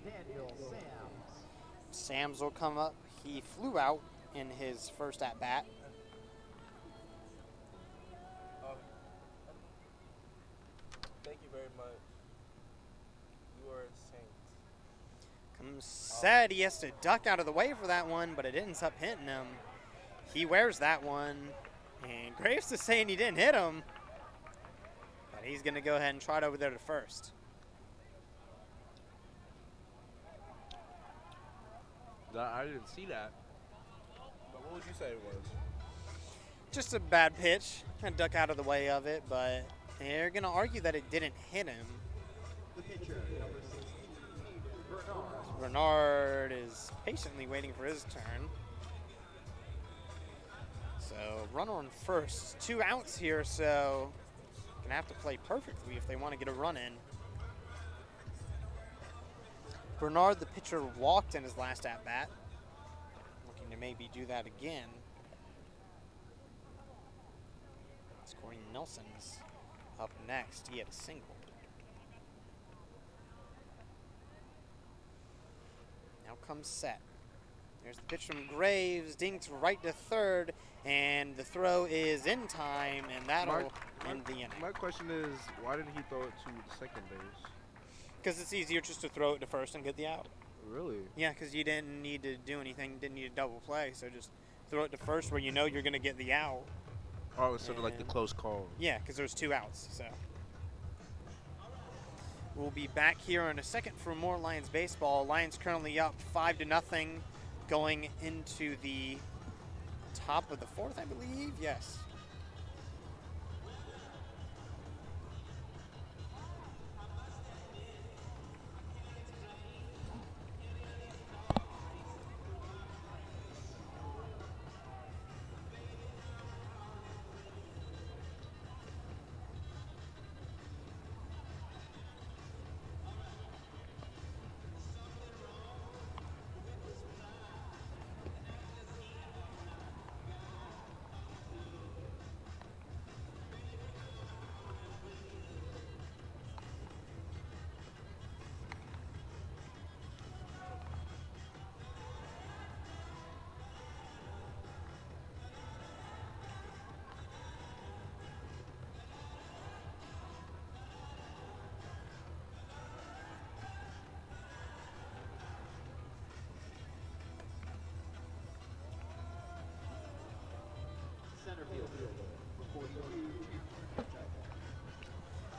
Daniel Sams. Sams will come up. He flew out in his first at-bat. Thank you very much. You are a saint. Comes set. He has to duck out of the way for that one, but it ends up hitting him. He wears that one, and Graves is saying he didn't hit him, but he's going to go ahead and trot over there to first. I didn't see that. But what would you say it was? Just a bad pitch. Kind of duck out of the way of it, but they're going to argue that it didn't hit him. The pitcher, number 16, Bernard. Bernard is patiently waiting for his turn. So runner on first. 2 outs here, so going to have to play perfectly if they want to get a run in. Bernard, the pitcher, walked in his last at-bat. Looking to maybe do that again. Corey Nelson's up next. He had a single. Now comes set. There's the pitch from Graves. Dinked right to third, and the throw is in time, and that'll end the inning. My question is, why didn't he throw it to the second base? Because it's easier just to throw it to first and get the out. Really? Yeah, because you didn't need to do anything. Didn't need a double play, so just throw it to first where you know you're going to get the out. Oh, it's sort of like the close call. Yeah, because there's 2 outs. So we'll be back here in a second for more Lions baseball. Lions currently up 5-0, going into the top of the 4th, I believe. Yes.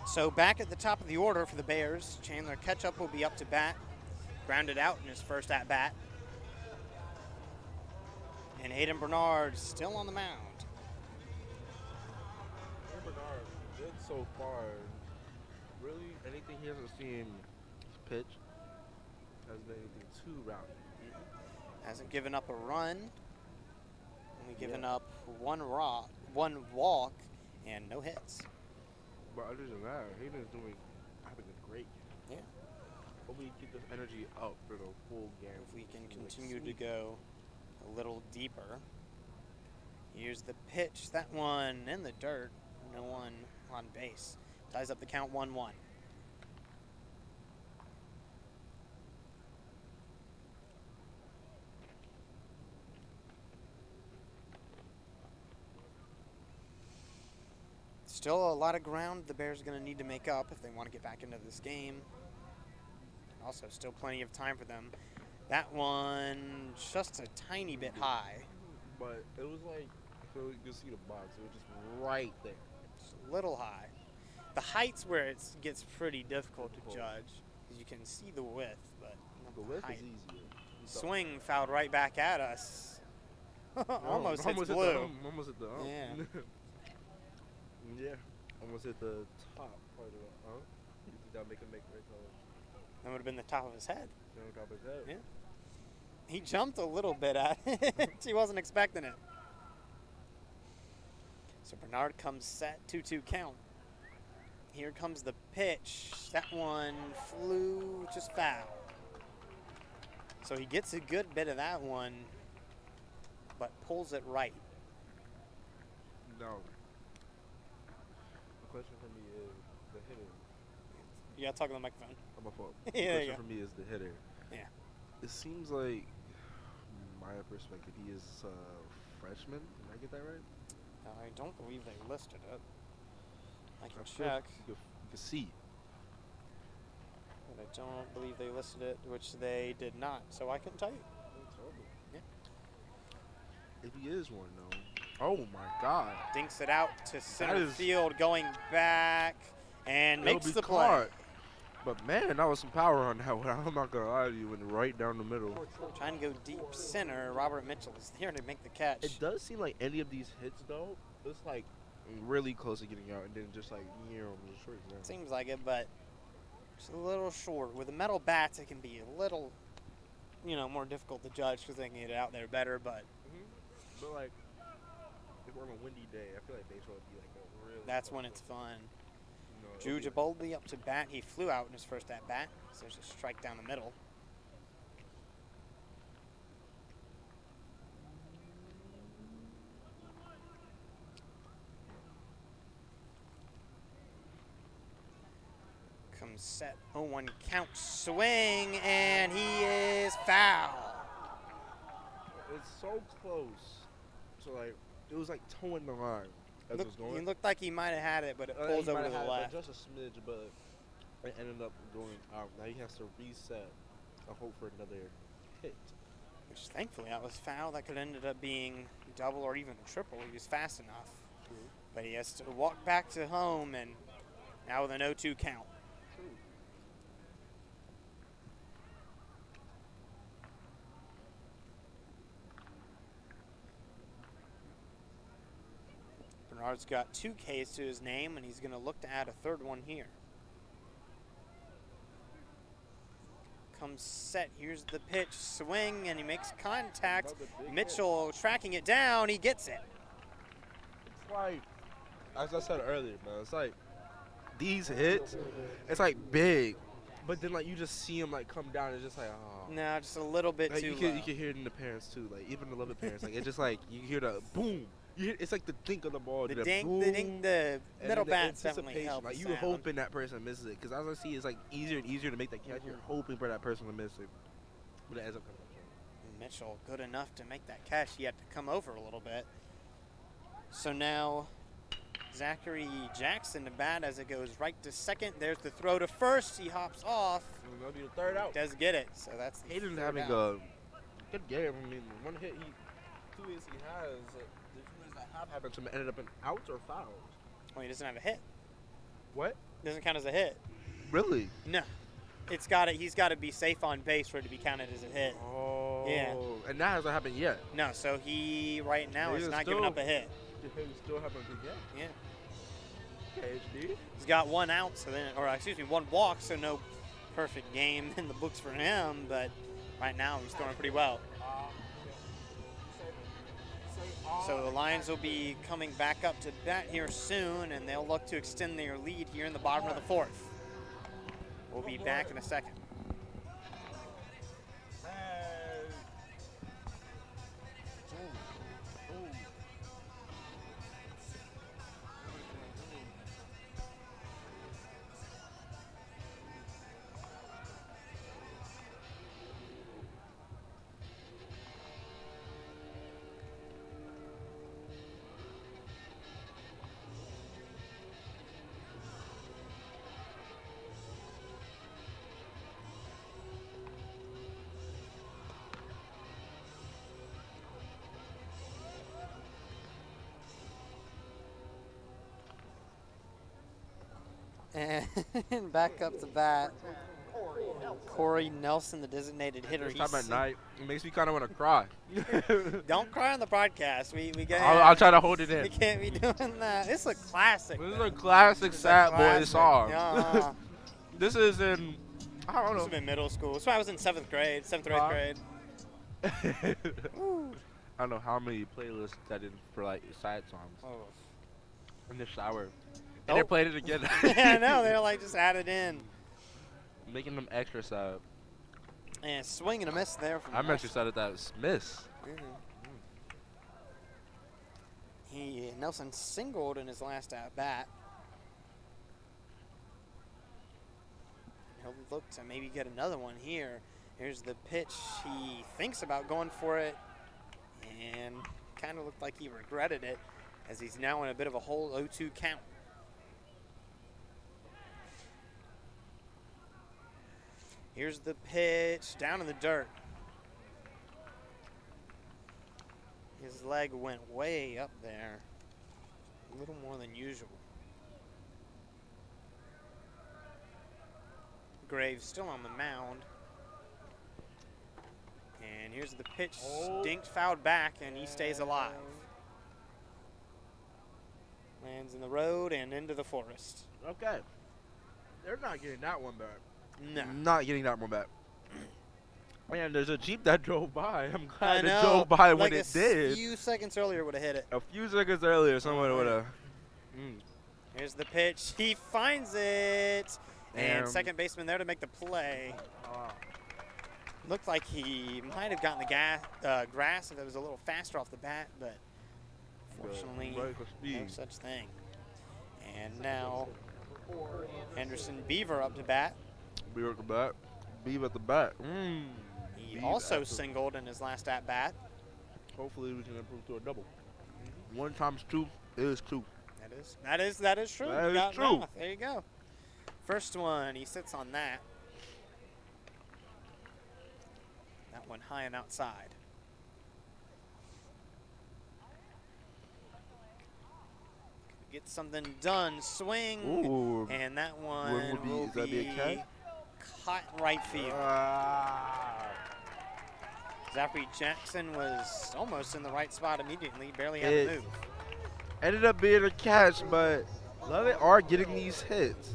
So back at the top of the order for the Bears, Chandler Ketchup will be up to bat. Grounded out in his first at-bat. And Hayden Bernard still on the mound. Bernard, good so far. Really, anything he hasn't seen pitch hasn't been anything too rowdy. Hasn't given up a run. Only given up one walk, and no hits. But other than that, Hayden's having a great game. Yeah. Hope we keep this energy up for the full game. If we can continue to go a little deeper. Here's the pitch. That one in the dirt. No one on base. Ties up the count 1-1. Still a lot of ground the Bears are going to need to make up if they want to get back into this game. Also, still plenty of time for them. That one just a tiny bit high. But it was like, so you can see the box. It was just right there. Just a little high. The height's where it gets pretty difficult to judge because you can see the width, but not The width height. is easier. Swing fouled right back at us. Almost hits hit the blue. almost hit the Yeah. Yeah. Almost hit the top part of the You think that'll make him make right color? That would have been the top of his head. On top of his head. Yeah. He jumped a little bit at it. He wasn't expecting it. So Bernard comes set, 2-2 count. Here comes the pitch. That one flew just foul. So he gets a good bit of that one, but pulls it right. No. The question for me is the hitter. You gotta talk on the microphone. I'm a fault. Yeah, The there you question for me is the hitter. Yeah. It seems like, from my perspective, he is a freshman. Did I get that right? I don't believe they listed it. I can feel check, You can see. but I don't believe they listed it, which they did not. So I couldn't tell you. Yeah. If he is one, though. Oh my God. Dinks it out to center is- field, going back, and It'll makes be the caught. play. But man, that was some power on that one. I'm not gonna lie to you, went right down the middle. Trying to go deep center. Robert Mitchell is there to make the catch. It does seem like any of these hits, though, it's like really close to getting out, and then just like near on the short down. Seems like it, but just a little short. With the metal bats, it can be a little, more difficult to judge because they can get it out there better. But But like, if we're on a windy day, I feel like baseball would be like a really. that's when it's fun. You know, Drew Jaboldi up to bat. He flew out in his first at bat. So there's a strike down the middle. Comes set 0-1 count, swing, and he is foul. It's so close. So like, it was like towing the line as it was He going. looked like he might have had it, but it He pulls over might to have the had it, left. but just a smidge, but it ended up going out. Now he has to reset and hope for another hit. Which thankfully that was foul. That could have ended up being double or even a triple. He was fast enough. But he has to walk back to home, and now with an 0-2 count. Bernard's got 2 Ks to his name, and he's going to look to add a third one here. Comes set. Here's the pitch. Swing, and he makes contact. Another big Mitchell tracking it down. He gets it. It's like, as I said earlier, man, it's like these hits, it's like big, but then like you just see them like come down. It's just like, oh. No, just a little bit Like, too you can low. hear it in the parents too, like even the Lovett parents. Like it's just like you hear the boom. You hear, it's like the dink of the ball. The the dink, boom, the dink, the and middle the bats definitely anticipation. help. Like the you sound. hoping that person misses it, because as I see, it's like easier and easier to make that catch. You're hoping for that person to miss it, but it ends up coming up short. Mitchell good enough to make that catch. He had to come over a little bit. So now Zachary Jackson to bat as it goes right to second. There's the throw to first. He hops off. And that'll be the third out. Does get it. So that's the Hayden's third having out. a good game. I mean, one hit, two hits he has. The two hits that have happened to me ended up in outs or fouls. Oh, he doesn't have a hit. What? Doesn't count as a hit. Really? No. He's got to be safe on base for it to be counted as a hit. Oh. Yeah. And that hasn't happened yet. No, so he right now He is is not giving still- up a hit. He still haven't yet. Yeah. Okay, HD. He's got one out, one walk, so no perfect game in the books for him, but right now he's throwing pretty well. So the Lions will be coming back up to bat here soon, and they'll look to extend their lead here in the bottom of the fourth. We'll be back in a second. And back up to bat, Corey Nelson, the designated hitter. This time at night, it makes me kind of want to cry. Don't cry on the broadcast. We get. I'll try to hold it in. We can't be doing that. It's a classic. This is a classic Sad Boy song. Yeah. This is in, I don't This know. was in middle school. So I was in seventh or eighth grade. I don't know how many playlists that in for like sad songs Oh. in the shower. And they played it again. Yeah, I know. They're like just added in. Making them extra sad. And swing and a miss there from I'm extra sad at that miss. Nelson singled in his last at bat. He'll look to maybe get another one here. Here's the pitch. He thinks about going for it and kind of looked like he regretted it as he's now in a bit of a whole 0-2 count. Here's the pitch down in the dirt. His leg went way up there, a little more than usual. Graves still on the mound. And here's the pitch, dinked, fouled back, and he stays alive. Lands in the road and into the forest. Okay. They're not getting that one back. No. Not getting that one back. Man, there's a Jeep that drove by. I'm I glad it know. drove by like when it did. A few seconds earlier would have hit it. A few seconds earlier, someone would have. Here's the pitch. He finds it. And Damn. second baseman there to make the play. Looked like he might have gotten the grass if it was a little faster off the bat, but fortunately, no such thing. And now Henderson Beaver up to bat. Beaver at the bat. Beaver at the bat. He Beaver also at the- singled in his last at bat. Hopefully we can improve to a double. 1 times 2 is 2. That is true. That You is got true. math. There you go. First one, he sits on that. That one high and outside. Get something done. Swing. Ooh. And that one Would be- will is that be a catch? caught in right field. Zachary Jackson was almost in the right spot immediately. Barely had to It move. ended up being a catch, but Lovett are getting these hits.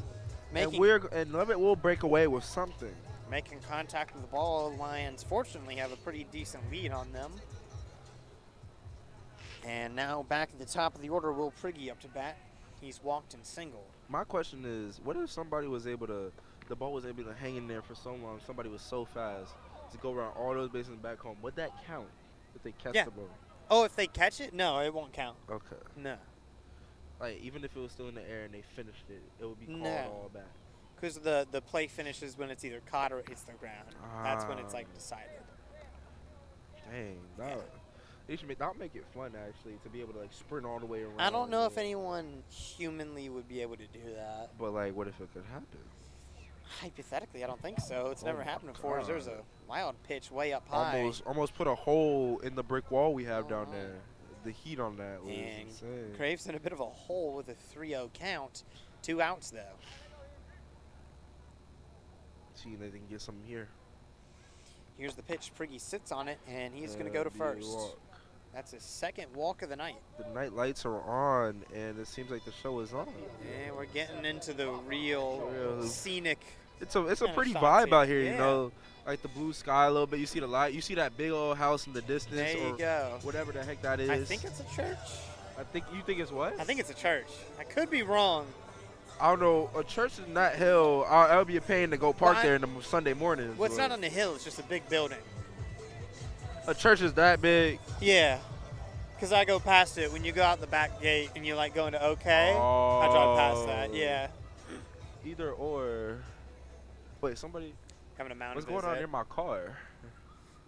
Making- And Lovett will break away with something. Making contact with the ball, the Lions fortunately have a pretty decent lead on them. And now back at the top of the order, Will Prigge up to bat. He's walked and singled. My question is, what if somebody was able to, the ball was able to hang in there for so long, somebody was so fast to go around all those bases and back home? Would that count if they catch Yeah. the ball? Oh, if they catch it? No, it won't count. Okay. No. Like, even if it was still in the air and they finished it, it would be called No. all back. Because the play finishes when it's either caught or it's the ground. That's when it's like decided. Dang, they should that'll make it fun actually to be able to like sprint all the way around. I don't know if anyone humanly would be able to do that. But like, what if it could happen? Hypothetically, I don't think so. It's never my happened before. God. There's a wild pitch way up high. Almost put a hole in the brick wall we have down there. the heat on that was And insane. Graves in a bit of a hole with a 3-0 count. 2 outs, though. See if they can get something here. Here's the pitch. Priggy sits on it, and he's going to go to be a first. walk. That's his second walk of the night. The night lights are on, and it seems like the show is on. And we're getting into the real scenic. It's a kinda pretty shots vibe here. out here, Yeah. you know, like the blue sky a little bit. You see the light. You see that big old house in the distance, There you or go. whatever the heck that is. I think it's a church. You think it's what? I think it's a church. I could be wrong. I don't know. A church in that hill, I'll be a pain to go park Well, there in the Sunday mornings. Well, it's but not on the hill. It's just a big building. a church is that big. Yeah. Because I go past it when you go out the back gate and you're like going to OK. I drive past that. Yeah. Either or. Wait, somebody. Having a mountain What's going on in my car?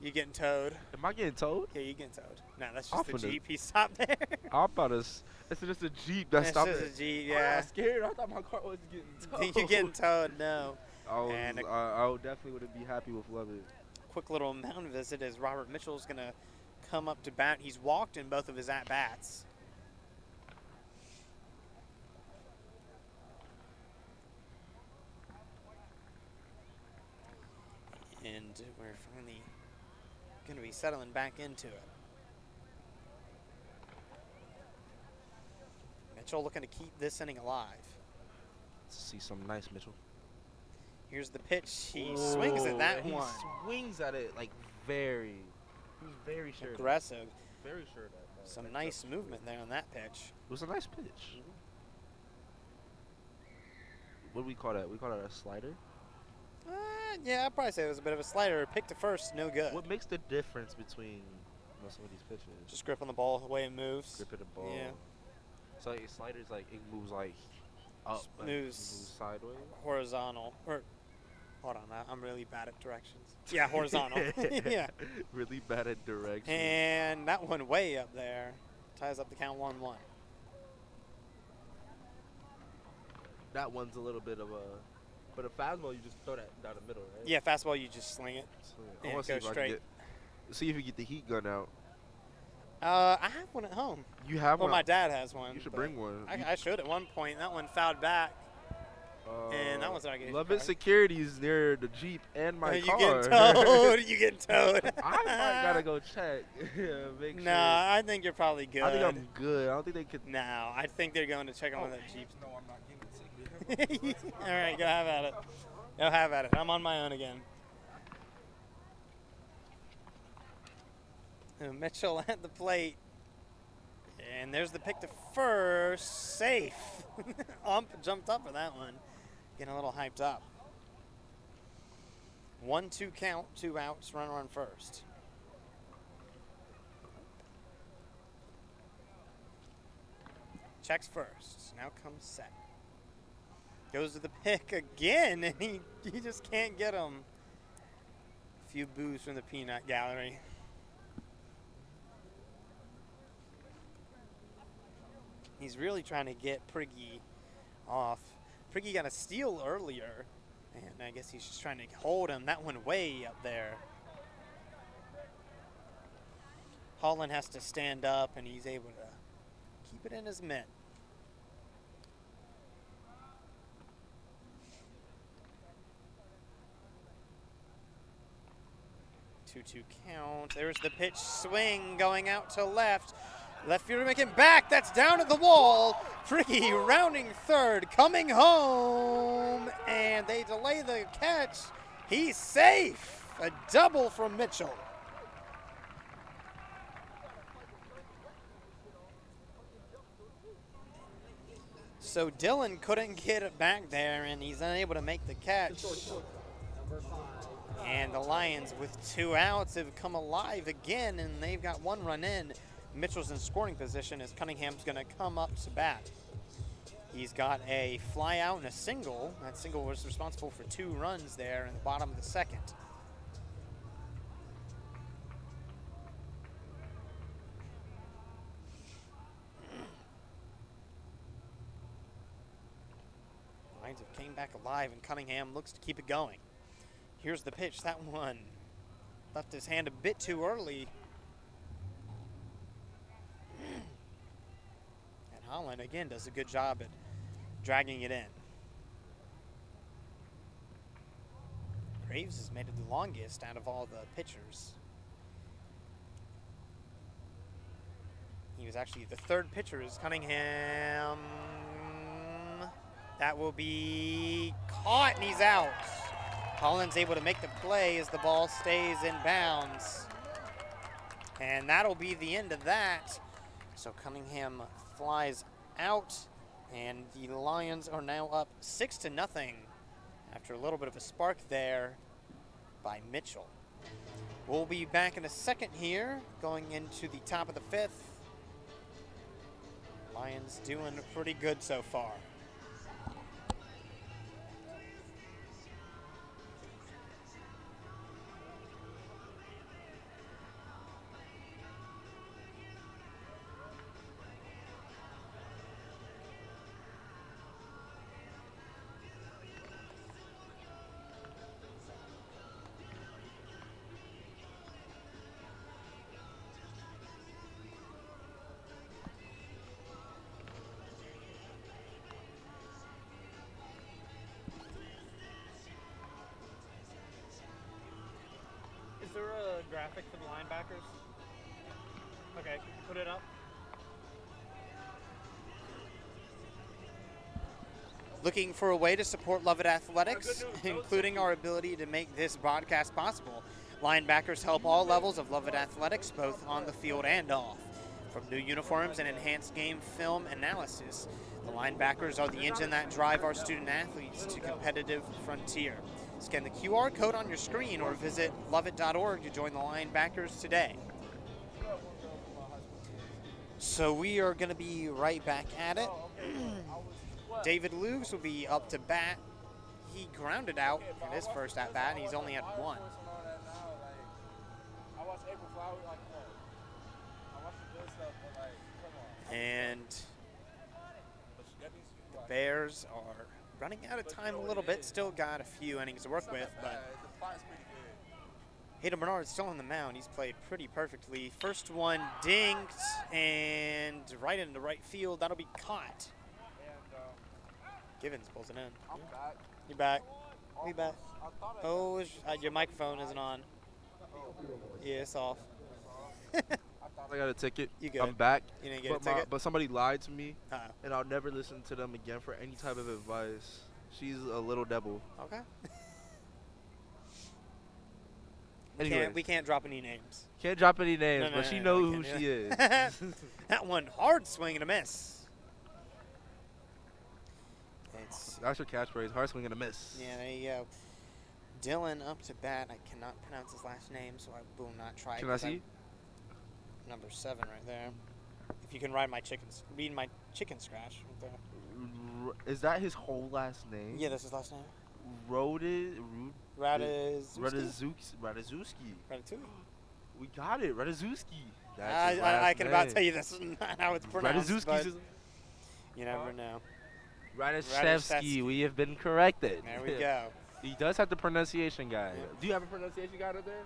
You getting towed? Am I getting towed? Yeah, you getting towed. No, that's I'll just the finna- Jeep. He stopped there. I'm about to. It's just a Jeep that It's stopped just it. a Jeep, I yeah. got scared. I thought my car was getting towed. You're getting towed, no. I definitely would be happy with Lovett. Quick little mound visit as Robert Mitchell's going to come up to bat. He's walked in both of his at-bats. And we're finally going to be settling back into it. Mitchell looking to keep this inning alive. Let's see some nice Mitchell. Here's the pitch. He swings at that he one. swings at it like very. He's very sure. Aggressive. Very sure that. Some nice movement there on that pitch. It was a nice pitch. What do we call that? We call that a slider. Yeah, I'd probably say it was a bit of a slider. Pick to first, no good. What makes the difference between some of these pitches? Just grip on the ball, the way it moves. Grip of the ball. Yeah. So like, sliders like it moves like up, like, it Moves moves sideways. horizontal. Or hold on, I'm really bad at directions. Yeah, horizontal. Yeah. Really bad at direction. And that one way up there ties up the count 1-1. That one's a little bit of a. But a fastball, you just throw that down the middle, right? Yeah, fastball, you just sling it. I Yeah, want to see go if I can straight. see if you get the heat gun out. I have one at home. You have Well, one? my dad has one. You should but bring one. I should at one point. That one fouled back. And that one's not getting Lovett Security's near the Jeep and my you car. getting towed. You getting towed. I might gotta go check. Make sure. Nah, I think you're probably good. I think I'm good. I don't think they could. No, I think they're going to check on that Jeep. No, I'm not getting the ticket. All right, go have at it. Go have at it. I'm on my own again. Mitchell at the plate. And there's the pick to first. Safe. Ump jumped up for that one. Getting a little hyped up. 1-2 count, 2 outs, runner on first. Checks first. Now comes set. Goes to the pick again, and he just can't get him. A few boos from the peanut gallery. He's really trying to get Priggy off. Priggy got a steal earlier, and I guess he's just trying to hold him. That one way up there. Holland has to stand up, and he's able to keep it in his mitt. Two count. There's the pitch swing going out to left. Left fielder making back. That's down at the wall. Priggy rounding third, coming home, and they delay the catch. He's safe. A double from Mitchell. So Dylan couldn't get it back there, and he's unable to make the catch. And the Lions, with 2 outs, have come alive again, and they've got 1 run in. Mitchell's in scoring position as Cunningham's going to come up to bat. He's got a fly out and a single. That single was responsible for 2 runs there in the bottom of the second. Lions have came back alive, and Cunningham looks to keep it going. Here's the pitch. That one left his hand a bit too early. Holland, again, does a good job at dragging it in. Graves has made it the longest out of all the pitchers. He was actually the third pitcher is Cunningham. That will be caught, and he's out. Holland's able to make the play as the ball stays in bounds. And that'll be the end of that. So Cunningham flies out, and the Lions are now up 6-0 after a little bit of a spark there by Mitchell. We'll be back in a second here, going into the top of the 5th. Lions doing pretty good so far. Is there a graphic for the linebackers? Okay, put it up. Looking for a way to support Lovett Athletics, including our ability to make this broadcast possible. Linebackers help all levels of Lovett Athletics, both on the field and off. From new uniforms and enhanced game film analysis, the linebackers are the engine that drive our student athletes to competitive frontier. Scan the QR code on your screen or visit lovett.org to join the linebackers today. So we are going to be right back at it. David Luce will be up to bat. He grounded out in his first at bat, and he's only had one. And the Bears are running out of time a little bit. Still got a few innings to work with, but Hayden Bernard's still on the mound. He's played pretty perfectly. First one dinged and right into right field. That'll be caught. Givens pulls it in. I'm back. You back? We back. Oh, your microphone isn't on. Yeah, it's off. I got a ticket. You good? I'm back. You didn't get a ticket? But somebody lied to me, Uh-oh. and I'll never listen to them again for any type of advice. She's a little devil. Okay. Anyways, We can't drop any names. can't drop any names, No, but she we knows can't who do she is. that. That one hard swing and a miss. It's That's your catchphrase. Hard swing and a miss. yeah, there you go. Dylan up to bat. I cannot pronounce his last name, so I will not try. Can I 'cause see? Number 7 right there. If you can read my chicken scratch right there. Is that his whole last name? Yeah, that's his last name. Radziewski. Ratatouille. We got it. Radziewski. I can about tell you this is not how it's pronounced. But Radziewski's you never know. Radishevsky. We have been corrected. There we go. He does have the pronunciation guy. Do you have a pronunciation guy right there?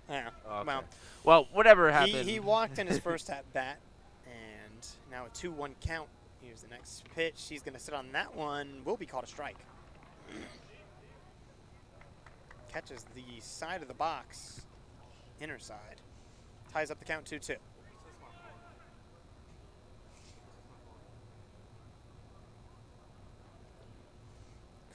Yeah. Okay. Well, whatever happened. he walked in his first at bat, and now a 2-1 count. Here's the next pitch. He's going to sit on that one. Will be called a strike. Catches the side of the box, inner side. Ties up the count 2-2.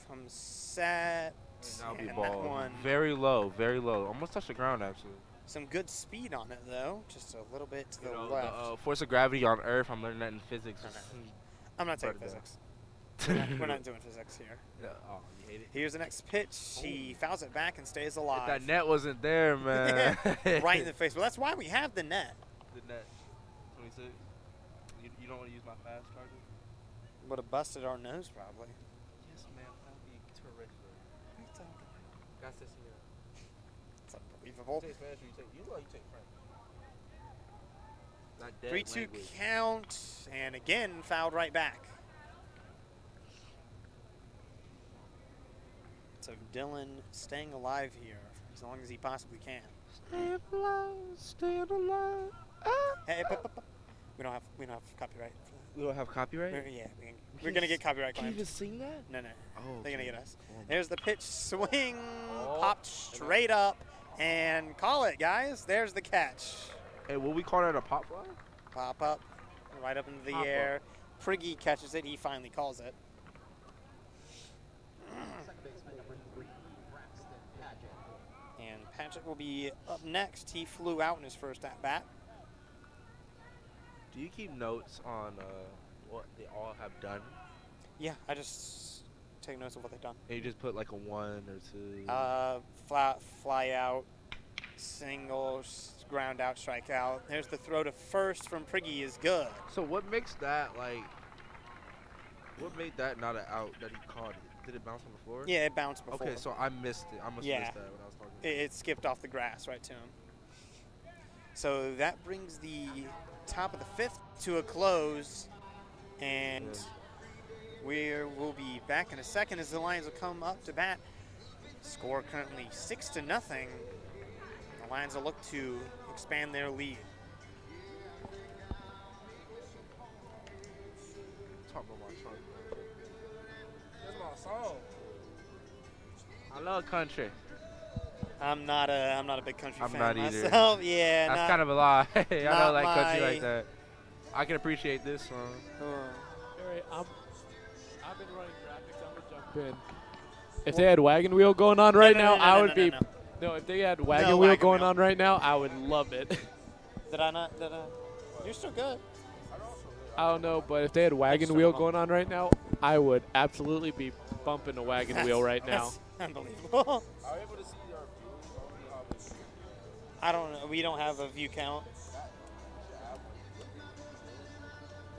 Comes set. Now be and ball. that one. Very low, very low. Almost touched the ground, actually. Some good speed on it, though. Just a little bit to You the know, left. the force of gravity on Earth, I'm learning that in physics. I'm not taking part of physics. We're not doing physics here. Yeah, oh, you hate it. Here's the next pitch. He fouls it back and stays alive. If that net wasn't there, man. Right in the face. Well, that's why we have the net. The net. 26. You don't want to use my fast charger? Would have busted our nose, probably. Yes, ma'am. That would be terrific. What are you talking about? Got this here. It's unbelievable. You take Spanish or you take French? Not dead 3-2 language. count. And again, fouled right back. So Dylan staying alive here as long as he possibly can. Stay alive, stay alive. Hey, We don't have copyright. We don't have copyright? Yeah, we're gonna get copyright Can you claims. even sing that? No. Oh, They're gonna okay. get us. Oh, my- There's the pitch, swing, Oh. popped straight up, and call it, guys. There's the catch. Hey, will we call that a pop fly? Pop up, right up into the Pop up. air. Priggy catches it. He finally calls it. Second baseman number 3, Braxton Paget. And Patrick will be up next. He flew out in his first at bat. Do you keep notes on what they all have done? Yeah, I just take notes of what they've done. And you just put like a 1 or 2? Fly out, single, ground out, strike out. There's the throw to first from Priggy is good. So what makes that like? What made that not an out that he caught it? Did it bounce on the floor? Yeah, it bounced before. Okay, so I missed it. I must have Yeah. missed that when I was talking. It skipped off the grass right to him. So that brings the top of the 5th to a close, and we'll be back in a second as the Lions will come up to bat. Score currently 6-0. The Lions will look to expand their lead. Talk about my song. That's my song. I love country. I'm not a big country I'm fan not either. myself. Yeah, That's not- kind of a lie. I not don't like country my- like that. I can appreciate this song. Barry, I've been running graphics. I'm gonna jump in. If they had wagon wheel going on right now, I would be. No, if they had wagon wheel wagon going wheel. on right now, I would love it. Did I not? You're still good. I don't know, but if they had wagon wheel going on right now, I would absolutely be bumping a wagon wheel right now. That's unbelievable. Are you able to see our views? I don't know. We don't have a view count.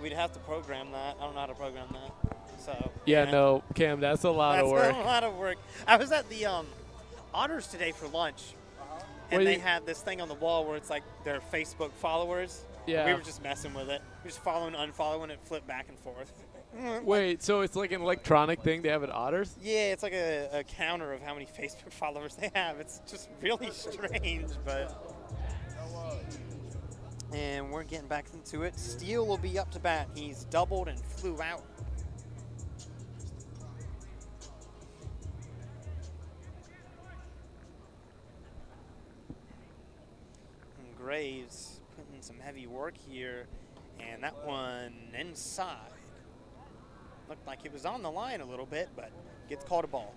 We'd have to program that. I don't know how to program that. So Yeah, no, Cam, that's a lot of work. That's a lot of work. I was at the Otters today for lunch, and What do they you- had this thing on the wall where it's like their Facebook followers. Yeah. We were just messing with it. We just following, unfollowing it, flip back and forth. Wait, so it's like an electronic thing they have at Otters? Yeah, it's like a counter of how many Facebook followers they have. It's just really strange, but. And we're getting back into it. Steele will be up to bat. He's doubled and flew out. And Graves putting some heavy work here. And that one inside. Looked like it was on the line a little bit, but gets called a ball.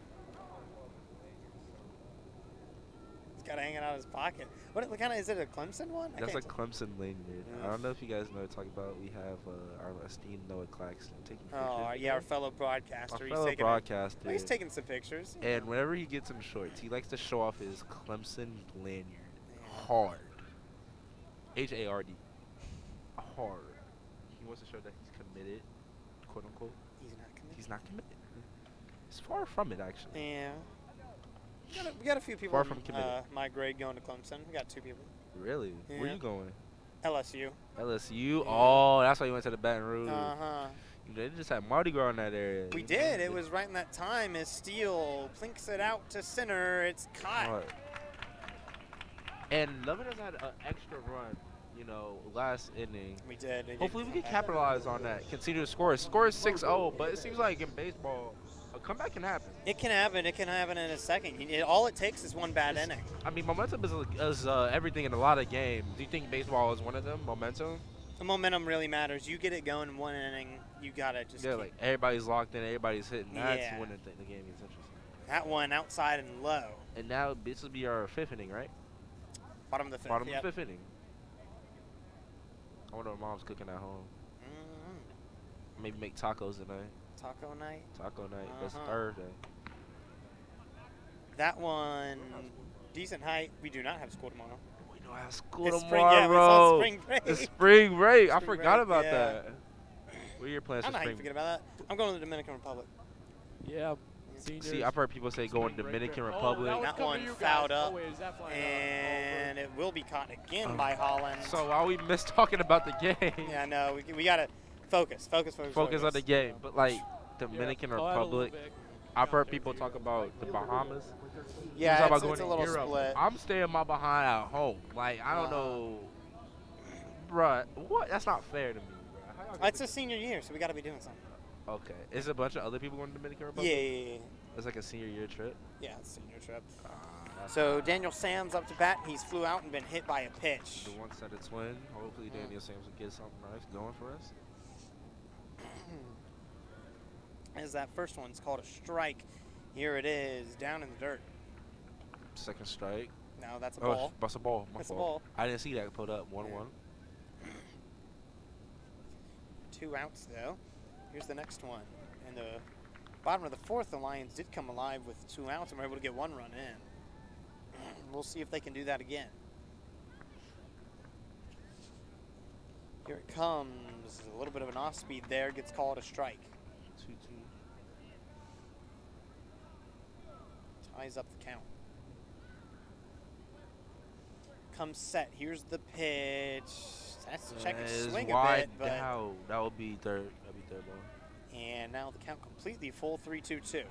He's got it hanging out of his pocket. What kind of, is it a Clemson one? I That's a can't Clemson lanyard. I don't know if you guys know what to talk about. We have our esteemed Noah Claxton taking pictures. Oh, yeah, our fellow broadcaster. Our fellow taking broadcaster. He's taking some pictures. And whenever he gets in shorts, he likes to show off his Clemson lanyard. Hard. H-A-R-D. Hard. He wants to show that he's committed, quote unquote. He's not committed. He's not committed. It's far from it, actually. Yeah. We got a few people Far from committed. my grade going to Clemson. We got 2 people. Really? Where Yeah. you going? LSU. LSU? Oh, that's why you went to the Baton Rouge. Uh-huh. They just had Mardi Gras in that area. We did. It was right in that time as Steele plinks it out to center. It's caught. Hard. And Lovett has had an extra run, last inning. We did. Hopefully we can capitalize on that. Continue to score. Score is 6-0, but it seems like in baseball, a comeback can happen. It can happen. It can happen in a second. All it takes is one bad inning. I mean, momentum is everything in a lot of games. Do you think baseball is one of them? Momentum? The momentum really matters. You get it going in one inning, you gotta just Yeah, keep like everybody's locked in, everybody's hitting. That's Yeah. when the game gets interesting. that one outside and low. And now this will be our 5th inning, right? Bottom of the 5th. Bottom yep. of the 5th inning. I wonder what mom's cooking at home. Maybe make tacos tonight. Taco night. Taco night. That's Uh-huh. Thursday. That one, decent height. We do not have school tomorrow. We don't have school It's tomorrow. spring, yeah, it's on spring break. It's spring break. I Spring forgot break, about yeah. that. What are your I plans don't for know how you spring forget about that. I'm going to the Dominican Republic. Yeah, seniors. See, I've heard people say going to Dominican Oh, Republic. that was That coming one to you fouled guys. up, Oh, wait, is that flying and it will be caught again by Holland. So while we missed talking about the game, Yeah, no, we got to focus focus on the game. But like Dominican Republic, I've heard people talk about the Bahamas. Yeah, People talk it's about a going little to Europe. split. I'm staying my behind at home. Like I don't know. Bruh, what? That's not fair to me, bruh. How y'all get It's a senior year, so we got to be doing something. Okay. Is a bunch of other people going to Dominican Yeah, Republic? yeah, yeah. It's like a senior year trip. Yeah, it's a senior trip. That's So Daniel Sam's up to bat. He's flew out and been hit by a pitch. the one-sided twin. Hopefully Daniel Samson gets something nice going for us. As that first one's called a strike. Here it is, down in the dirt. Second strike. No, that's a ball. That's a ball. My That's a fault. ball. I didn't see that put up 1-1. 2 outs though. Here's the next one. And the bottom of the fourth, the Lions did come alive with 2 outs and were able to get 1 run in. We'll see if they can do that again. Here it comes. A little bit of an off speed there. Gets called a strike. 2-2. Ties up the count. Comes set. Here's the pitch. That's to check his It's swing a wide bit, but down. That would be third. That'd be third ball. and now the count completely full 3-2-2.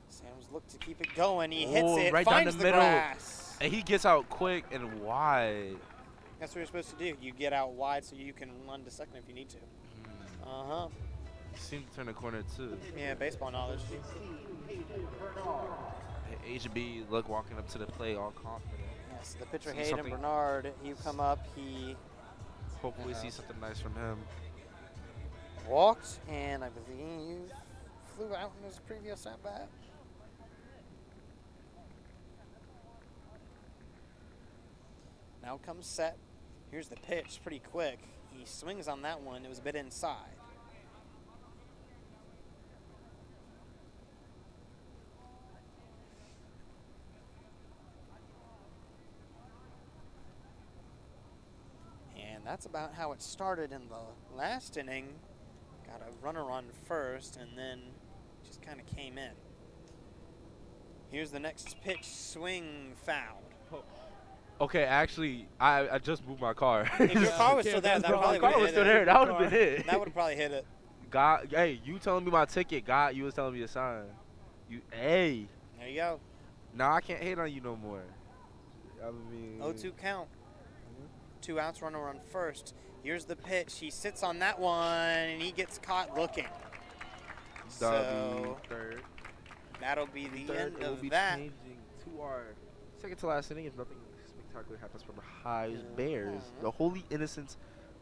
Sam's looked to keep it going. He hits Oh, it, right down finds the the middle. grass. And he gets out quick and wide. That's what you're supposed to do. You get out wide so you can run to second if you need to. Uh-huh. He seemed to turn the corner too. Yeah, baseball knowledge. HB look walking up to the plate all confident. Yes, the pitcher See Hayden something- Bernard, he come up, he Hopefully see something nice from him. walked, and I believe flew out in his previous at-bat. Now comes set. Here's the pitch, pretty quick. He swings on that one. It was a bit inside. And that's about how it started in the last inning. Got a runner on first and then just kind of came in. Here's the next pitch, swing fouled. Okay, actually, I just moved my car. If your car was still there, that probably my car was would still have hit there. it. That would have been it. That would have probably hit it. God, hey, you telling me my ticket? God, you was telling me to sign. You, hey. There you go. Now I can't hate on you no more. I mean, 0-2 count. 2 outs, runner on first. Here's the pitch. He sits on that one, and he gets caught looking. So third. that'll be the Third, end it will of be that. changing to our second to last inning if nothing spectacular happens from the Highs Bears, the Holy Innocents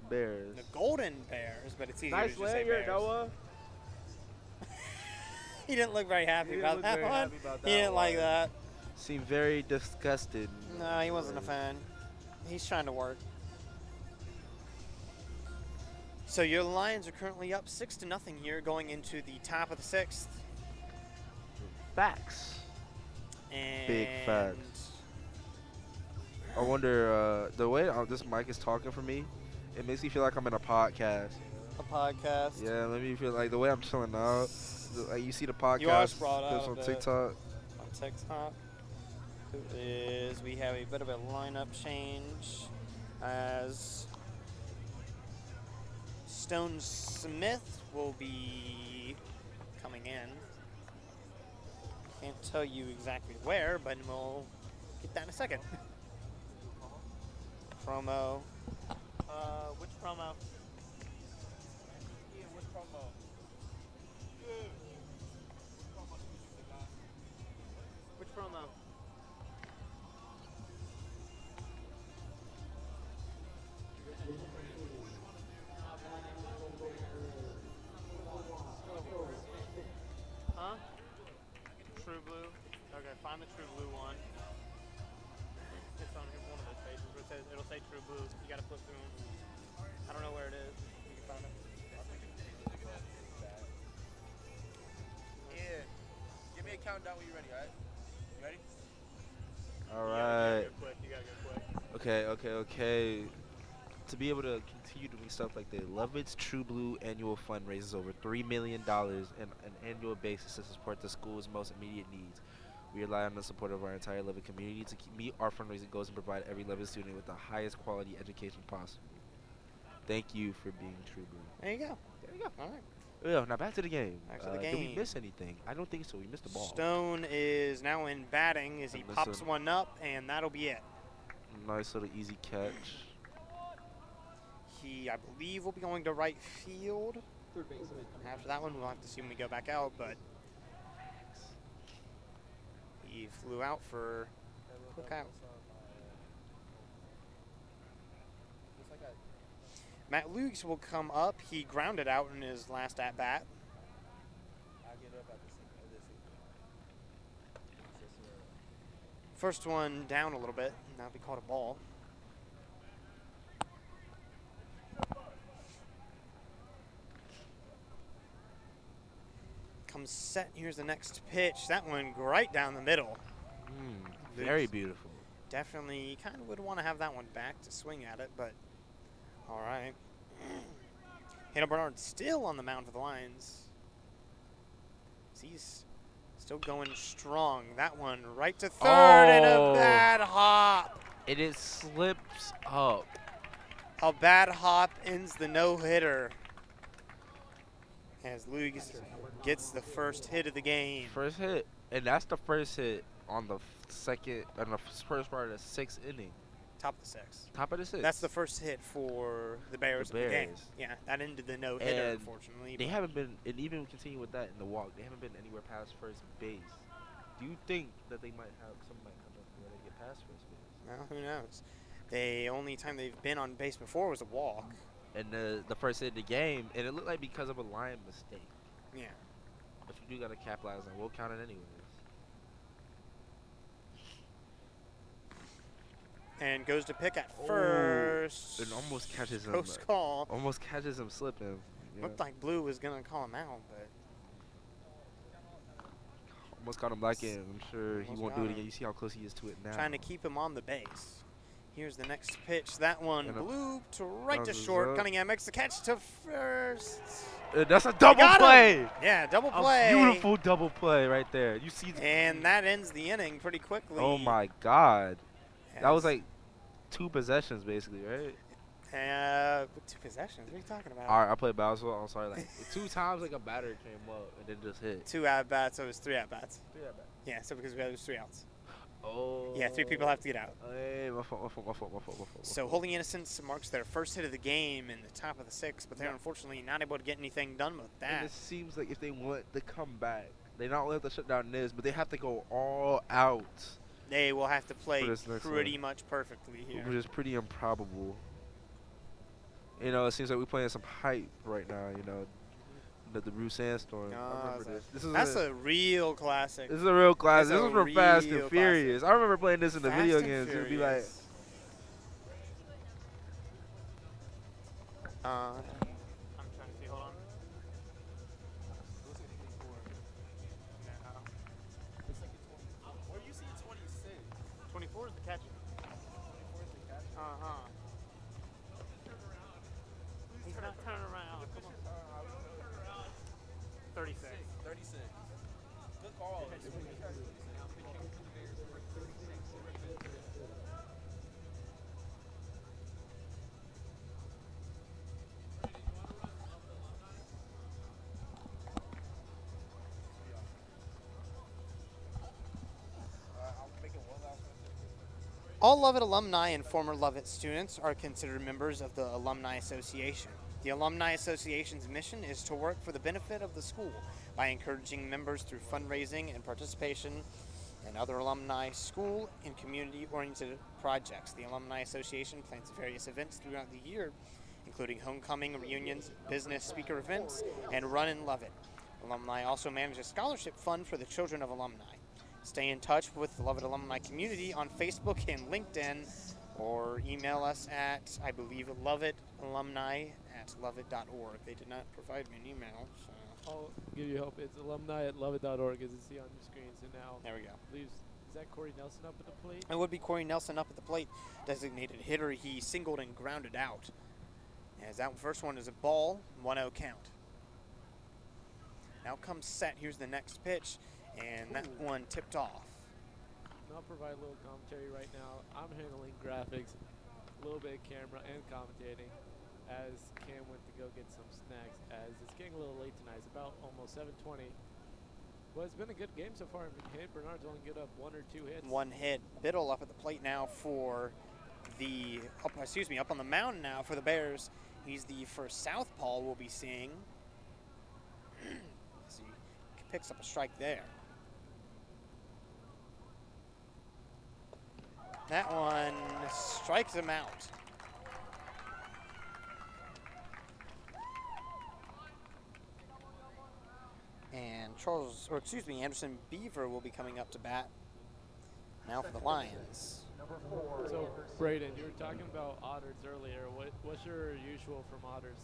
Bears. The Golden Bears, but it's easier Nice to just say layer, Bears. Noah. He didn't look very happy He about didn't that look very one. happy about He that didn't like one. that. Seemed very disgusted. No, he wasn't a fan. He's trying to work. So your Lions are currently up 6-0 here, going into the top of the 6th. Facts. And Big facts. I wonder, the way this mic is talking for me, it makes me feel like I'm in a podcast. A podcast. Yeah, let me feel like the way I'm chilling out. Like you see the podcast You are sprawled clips out a on bit. TikTok. On TikTok. We have a bit of a lineup change as Stone Smith will be coming in. Can't tell you exactly where, but we'll get that in a second. Promo. Which promo? Ian, which promo? Which promo? Huh? True Blue? Okay, find the True Blue one. It's on one of those pages where it'll say True Blue. You gotta flip through them. I don't know where it is. You can find it. Yeah. Give me a countdown when you're ready, alright? You ready? All You right. gotta go quick. You gotta go quick. Okay. To be able to continue doing stuff like the Lovett's True Blue annual fund raises over $3 million on an annual basis to support the school's most immediate needs. We rely on the support of our entire Levitt community to meet our fundraising goals and provide every Levitt student with the highest quality education possible. Thank you for being True Blue. There you go. There you go. All right. Yeah, now back to the game. Back to the Did we game. miss anything? I don't think so. We missed the ball. Stone is now in batting as he And pops listen. one up, and that'll be it. Nice little easy catch. He, I believe, will be going to right field. After that one, we'll have to see when we go back out, but he flew out for quick out. Matt Lukes will come up. He grounded out in his last at-bat. First one down a little bit, and that'll be called a ball. Comes set, here's the next pitch. That one right down the middle. Very beautiful. Definitely kind of would want to have that one back to swing at it, but all right. Hannah Bernard still on the mound for the Lions. He's still going strong. That one right to third and a bad hop. And it slips up. A bad hop ends the no-hitter as Luis gets the first hit of the game. First hit. And that's the first hit on the first part of the 6th inning. Top of the 6th. Top of the 6th. That's the first hit for the Bears The of the game. Bears. Yeah, that ended the no-hitter, And unfortunately. They but haven't been, and even continue with that in the walk, they haven't been anywhere past first base. Do you think that they might have, some might come up where they get past first base? Well, who knows? The only time they've been on base before was a walk. And the first hit of the game, and it looked like because of a line mistake. Yeah. If you do got to capitalize on, we'll count it anyways. And goes to pick at first. It almost catches him. Close call. Almost catches him slipping. Yeah. Looked like Blue was going to call him out, but Almost got him back in. I'm sure he Almost won't got do it him. again. You see how close he is to it now. trying to keep him on the base. Here's the next pitch. That one And a- blew to right to bounces short. up. Cunningham makes the catch to first. That's a double got him. play. Yeah, double A play. beautiful double play right there. You see. And that ends the inning pretty quickly. Oh my God. That was As- like 2 possessions basically, right? with 2 possessions. What are you talking about? All right, I played basketball. I'm sorry. Like 2 times, like a batter came up and then just hit. 2 at-bats, so it was 3 at-bats. 3 at bat. Yeah, so because we had 3 outs. Oh. Yeah, 3 people have to get out. Hey, my fault. So Holy Innocents marks their first hit of the game in the top of the 6th, but they're unfortunately not able to get anything done with And that. it seems like if they want to come back, they not only have to shut down this, but they have to go all out, They will have to play For this next pretty one. much perfectly here. which is pretty improbable. You know, it seems like we're playing some hype right now. You know, the Bruce Sandstorm. I remember this. This is That's a real classic. This is a real classic. That's This a was from Fast real and Furious. I remember playing this in the Fast video and games. It would be like, Furious. I'm trying to see. Hold on. Where you see 26? 24 is the catcher. 24 is the catch. Uh-huh. He's not turning around. Come on. 36. 36. Good call. All Lovett alumni and former Lovett students are considered members of the Alumni Association. The Alumni Association's mission is to work for the benefit of the school by encouraging members through fundraising and participation in other alumni, school, and community-oriented projects. The Alumni Association plans various events throughout the year, including homecoming, reunions, business speaker events, and Run and Love It. Alumni also manage a scholarship fund for the children of alumni. Stay in touch with the Lovett alumni community on Facebook and LinkedIn, or email us at, I believe, lovetalumni@lovett.org. They did not provide me an email, so I'll give you help. It's alumni@lovett.org, as you see on your screens. And now, there we go. is that Corey Nelson up at the plate? It would be Corey Nelson up at the plate, designated hitter. He singled and grounded out. As that first one is a ball, 1-0 count. Now comes set. Here's the next pitch, and that one tipped off. I'll provide a little commentary right now. I'm handling graphics, a little bit of camera, and commentating. as Cam went to go get some snacks, as it's getting a little late tonight. It's about almost 7:20. Well, it's been a good game so far. St. Bernard's only get up 1 or 2 hits. One hit. Biddle up at the plate now for the, up on the mound now for the Bears. He's the first southpaw we'll be seeing. As he picks up a strike there. That one strikes him out. And Anderson Beaver will be coming up to bat now for the Lions. So, Braden, you were talking about odders earlier. What's your usual from odders?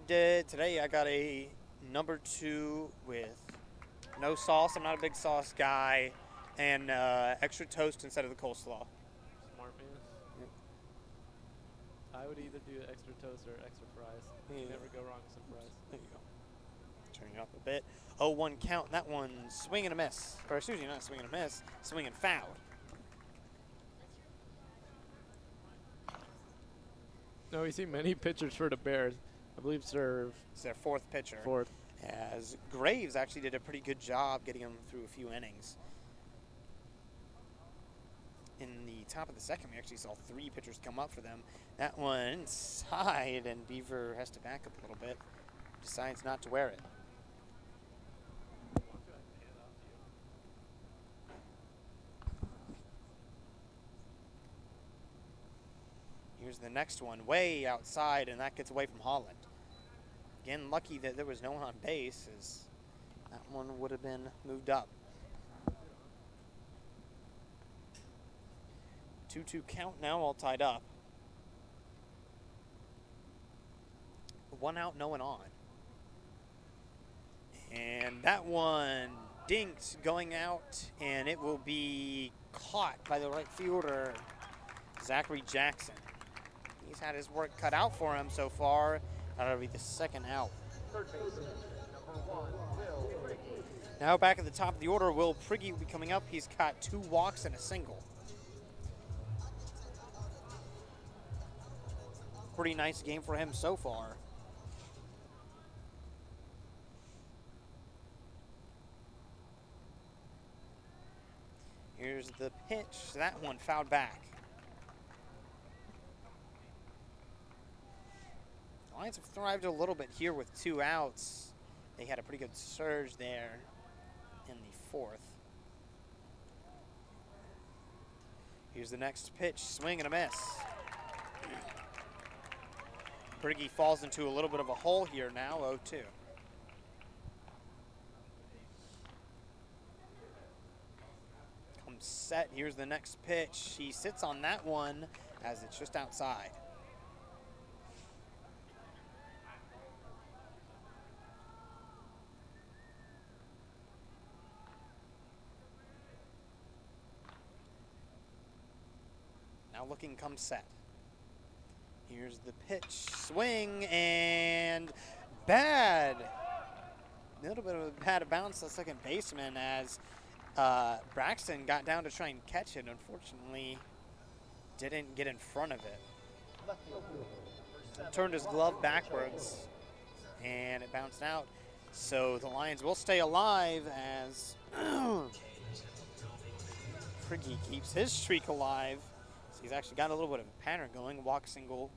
Today I got a number 2 with no sauce. I'm not a big sauce guy. And extra toast instead of the coleslaw. Smart man. Yep. I would either do extra toast or extra fries. Yeah. You never go wrong with some fries. There you go. Turning it up a bit. 0-1 count. That one swing and a miss. Or excuse me, not swing and a miss. Swing and foul. No, we see many pitchers for the Bears. I believe serve. It's their 4th pitcher. 4th. As Graves actually did a pretty good job getting him through a few innings. In the top of the second, we actually saw 3 pitchers come up for them. That one inside, and Beaver has to back up a little bit. Decides not to wear it. Here's the next one, way outside, and that gets away from Holland. Again, lucky that there was no one on base, as that one would have been moved up. 2-2 count now, all tied up. 1 out, no one on. And that one dinked going out, and it will be caught by the right fielder, Zachary Jackson. He's had his work cut out for him so far. That'll be the 2nd out. Third baseman, number 1, Will Prigge. Now back at the top of the order, Will Prigge will be coming up. He's got 2 walks and a single. Pretty nice game for him so far. Here's the pitch. That one fouled back. The Lions have thrived a little bit here with 2 outs. They had a pretty good surge there in the 4th. Here's the next pitch. Swing and a miss. Prigge falls into a little bit of a hole here now, 0-2. Comes set, here's the next pitch. He sits on that one as it's just outside. Now looking, comes set. Here's the pitch, swing, and bad. A little bit of a bad bounce to second baseman as Braxton got down to try and catch it. Unfortunately, didn't get in front of it. Turned his glove backwards, and it bounced out. So the Lions will stay alive as Prigge keeps his streak alive. So he's actually got a little bit of a pattern going. Walk, single,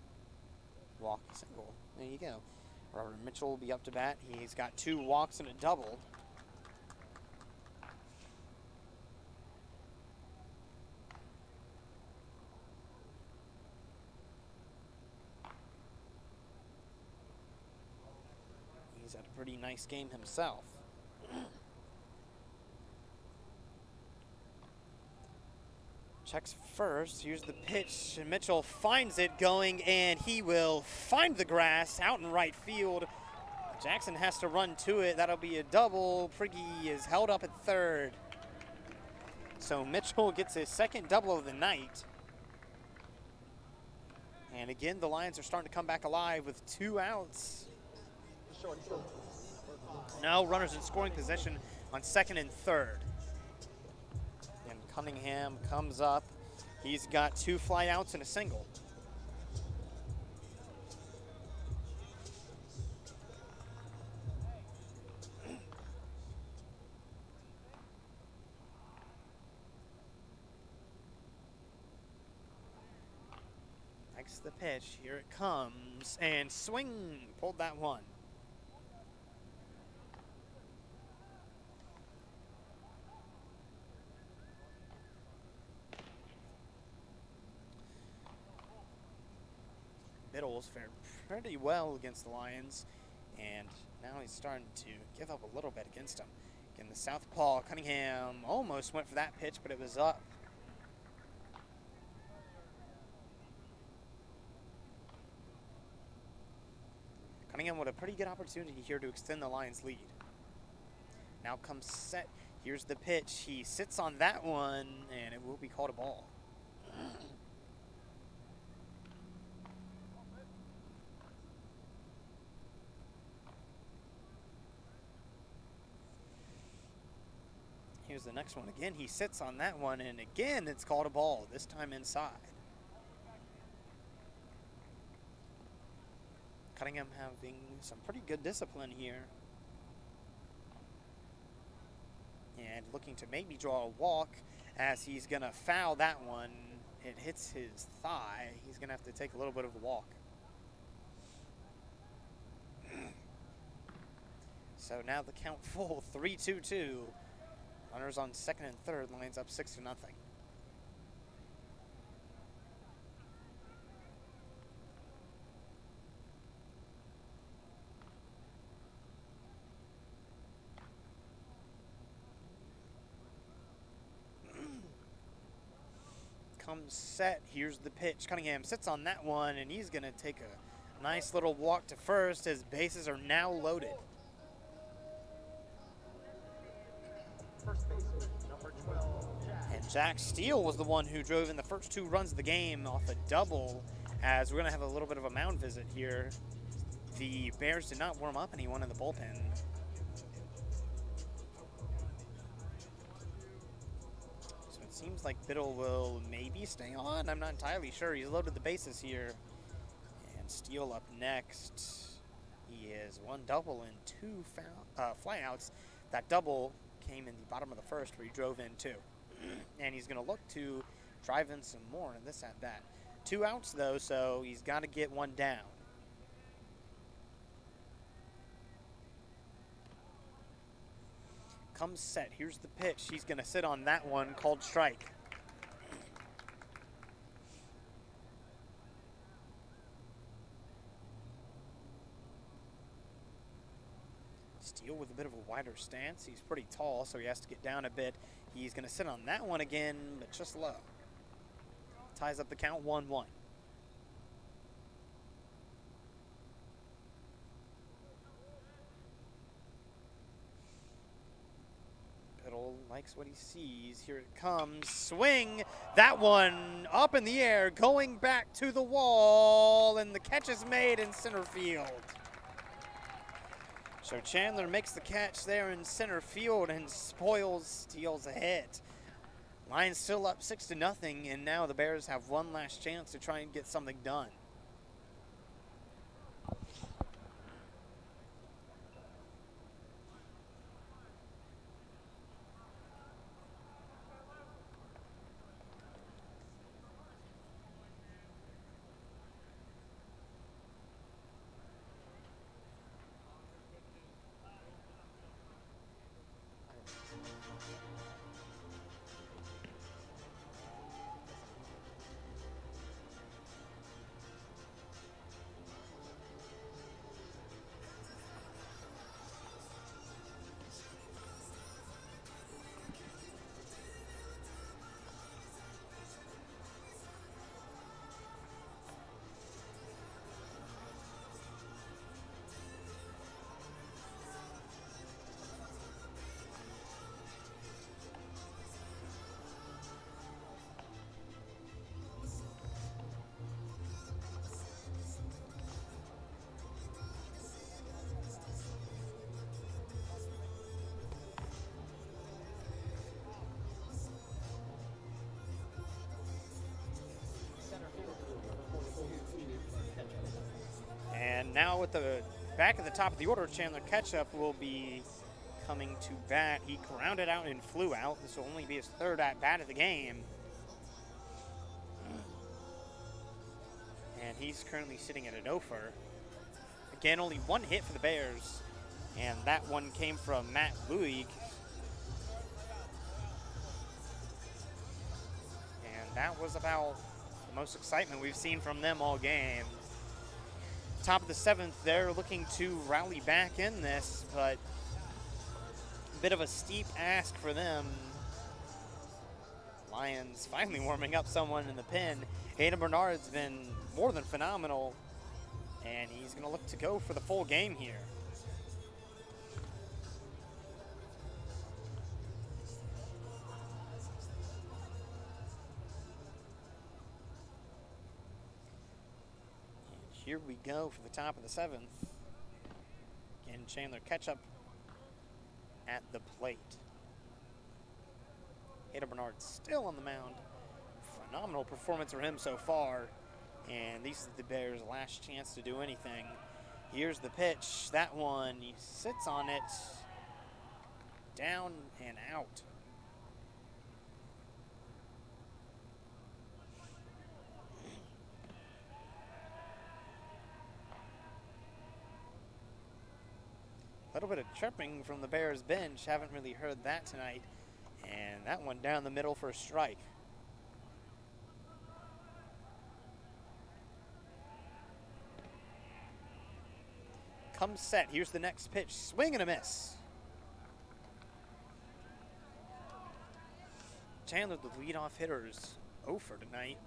walk, single. There you go. Robert Mitchell will be up to bat. He's got 2 walks and a double. He's had a pretty nice game himself. Checks first. Here's the pitch. And Mitchell finds it going, and he will find the grass out in right field. Jackson has to run to it. That'll be a double. Prigge is held up at third. So Mitchell gets his 2nd double of the night. And again, the Lions are starting to come back alive with 2 outs. Now runners in scoring position on 2nd and 3rd. And Cunningham comes up. He's got 2 fly outs and a single. takes the pitch. Here it comes. And swing. Pulled that one. Biddle's fared pretty well against the Lions, and now he's starting to give up a little bit against them. Again, the southpaw, Cunningham almost went for that pitch, but it was up. Cunningham with a pretty good opportunity here to extend the Lions' lead. Now comes set. Here's the pitch. He sits on that one, and it will be called a ball. Here's the next one. Again, he sits on that one, and again, it's called a ball, this time inside. Cunningham having some pretty good discipline here. And looking to maybe draw a walk as he's going to foul that one. It hits his thigh. He's going to have to take a little bit of a walk. So now the count full, 3-2-2. Runners on second and third, Lions up 6-0. Comes set, here's the pitch. Cunningham sits on that one, and he's gonna take a nice little walk to first as bases are now loaded. First baseman, number 12, Jack. And Jack Steele was the one who drove in the first 2 runs of the game off a double, as we're going to have a little bit of a mound visit here. The Bears did not warm up anyone in the bullpen. So it seems like Biddle will maybe stay on. I'm not entirely sure. He's loaded the bases here. And Steele up next. He is 1 double and 2 flyouts. That double came in the bottom of the first where he drove in 2. And he's going to look to drive in some more in this at bat. 2 outs though, so he's got to get 1 down. Comes set. Here's the pitch. He's going to sit on that one, called strike. Steele with a bit of a wider stance. He's pretty tall, so he has to get down a bit. He's going to sit on that one again, but just low. Ties up the count 1-1. Biddle likes what he sees. Here it comes. Swing. That one up in the air, going back to the wall, and the catch is made in center field. So Chandler makes the catch there in center field and steals a hit. Lions still up 6-0, and now the Bears have one last chance to try and get something done. And now with the back at the top of the order, Chandler Ketchup will be coming to bat. He grounded out and flew out. This will only be his 3rd at bat of the game. he's currently sitting at an 0 for. Again, only one hit for the Bears, and that one came from Matt Luig. And that was about the most excitement we've seen from them all game. Top of the 7th, they're looking to rally back in this, but a bit of a steep ask for them. Lions finally warming up someone in the pen. Hayden Bernard's been more than phenomenal, and he's going to look to go for the full game here. And here we go for the top of the 7th. Again, Chandler Ketchup at the plate. Hayden Bernard still on the mound. Phenomenal performance for him so far. And these are the Bears' last chance to do anything. Here's the pitch. That one, he sits on it. Down and out. A little bit of chirping from the Bears bench. Haven't really heard that tonight. And that one down the middle for a strike. Comes set. Here's the next pitch. Swing and a miss. Chandler, the leadoff hitters, 0 for tonight.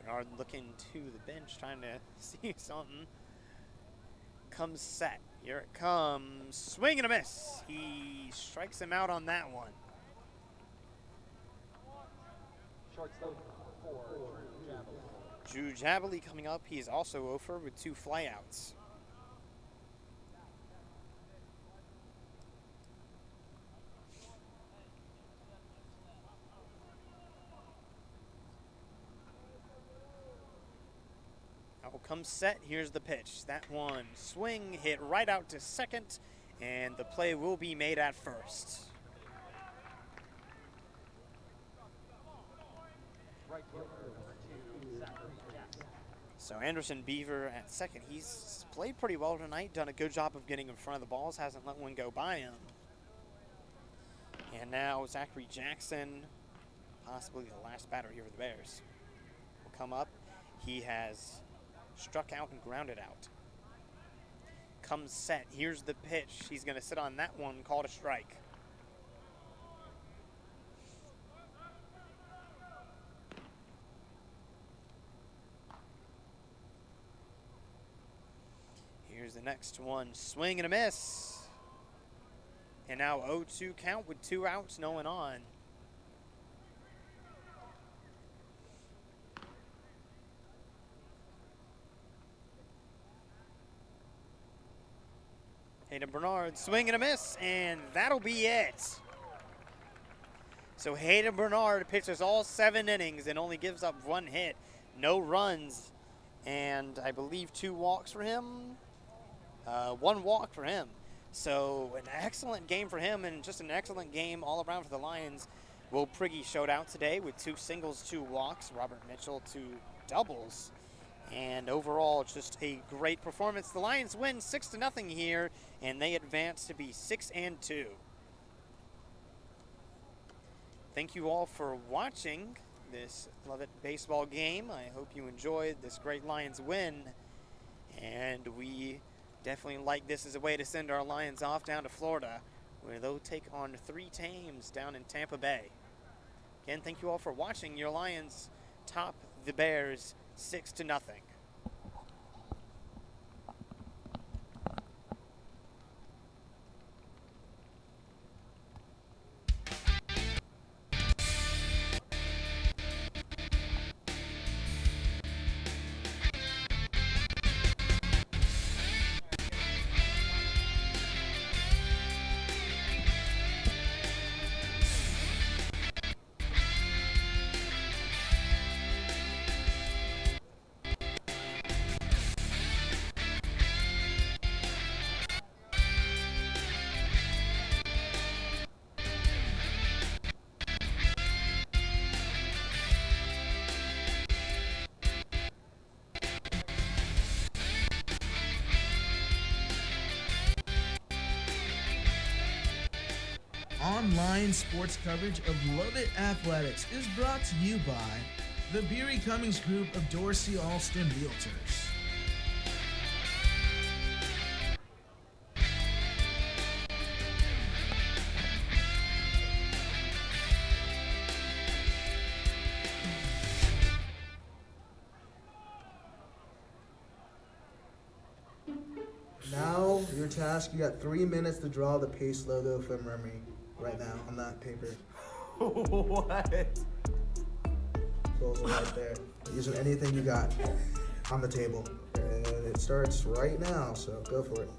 Bernard looking to the bench, trying to see something. Comes set. Here it comes. Swing and a miss. He strikes him out on that one. Drew Javeley coming up. He's also over with 2 flyouts. Now comes set. Here's the pitch. That one swing hit right out to second, and the play will be made at first. So Anderson Beaver at second. He's played pretty well tonight, done a good job of getting in front of the balls, hasn't let one go by him. And now Zachary Jackson, possibly the last batter here for the Bears, will come up. He has struck out and grounded out. Comes set. Here's the pitch. He's going to sit on that one, called a strike. Here's the next one. Swing and a miss. And now 0-2 count with 2 outs, no one on. Hayden Bernard, swing and a miss, and that'll be it. So Hayden Bernard pitches all 7 innings and only gives up 1 hit, no runs, and I believe 2 walks for him. 1 walk for him. So an excellent game for him, and just an excellent game all around for the Lions. Will Prigge showed out today with 2 singles, 2 walks. Robert Mitchell 2 doubles. And overall, just a great performance. The Lions win 6-0 here, and they advance to be 6-2. Thank you all for watching this Love It baseball game. I hope you enjoyed this great Lions win. And we definitely like this as a way to send our Lions off down to Florida, where they'll take on 3 teams down in Tampa Bay. Again, thank you all for watching. Your Lions top the Bears 6-0. online sports coverage of Lovett Athletics is brought to you by the Beery Cummings Group of Dorsey Alston Realtors. Now, your task, you got 3 minutes to draw the Pace logo from memory right now on that paper. What? Those are right there. Using anything you got on the table. And it starts right now, so go for it.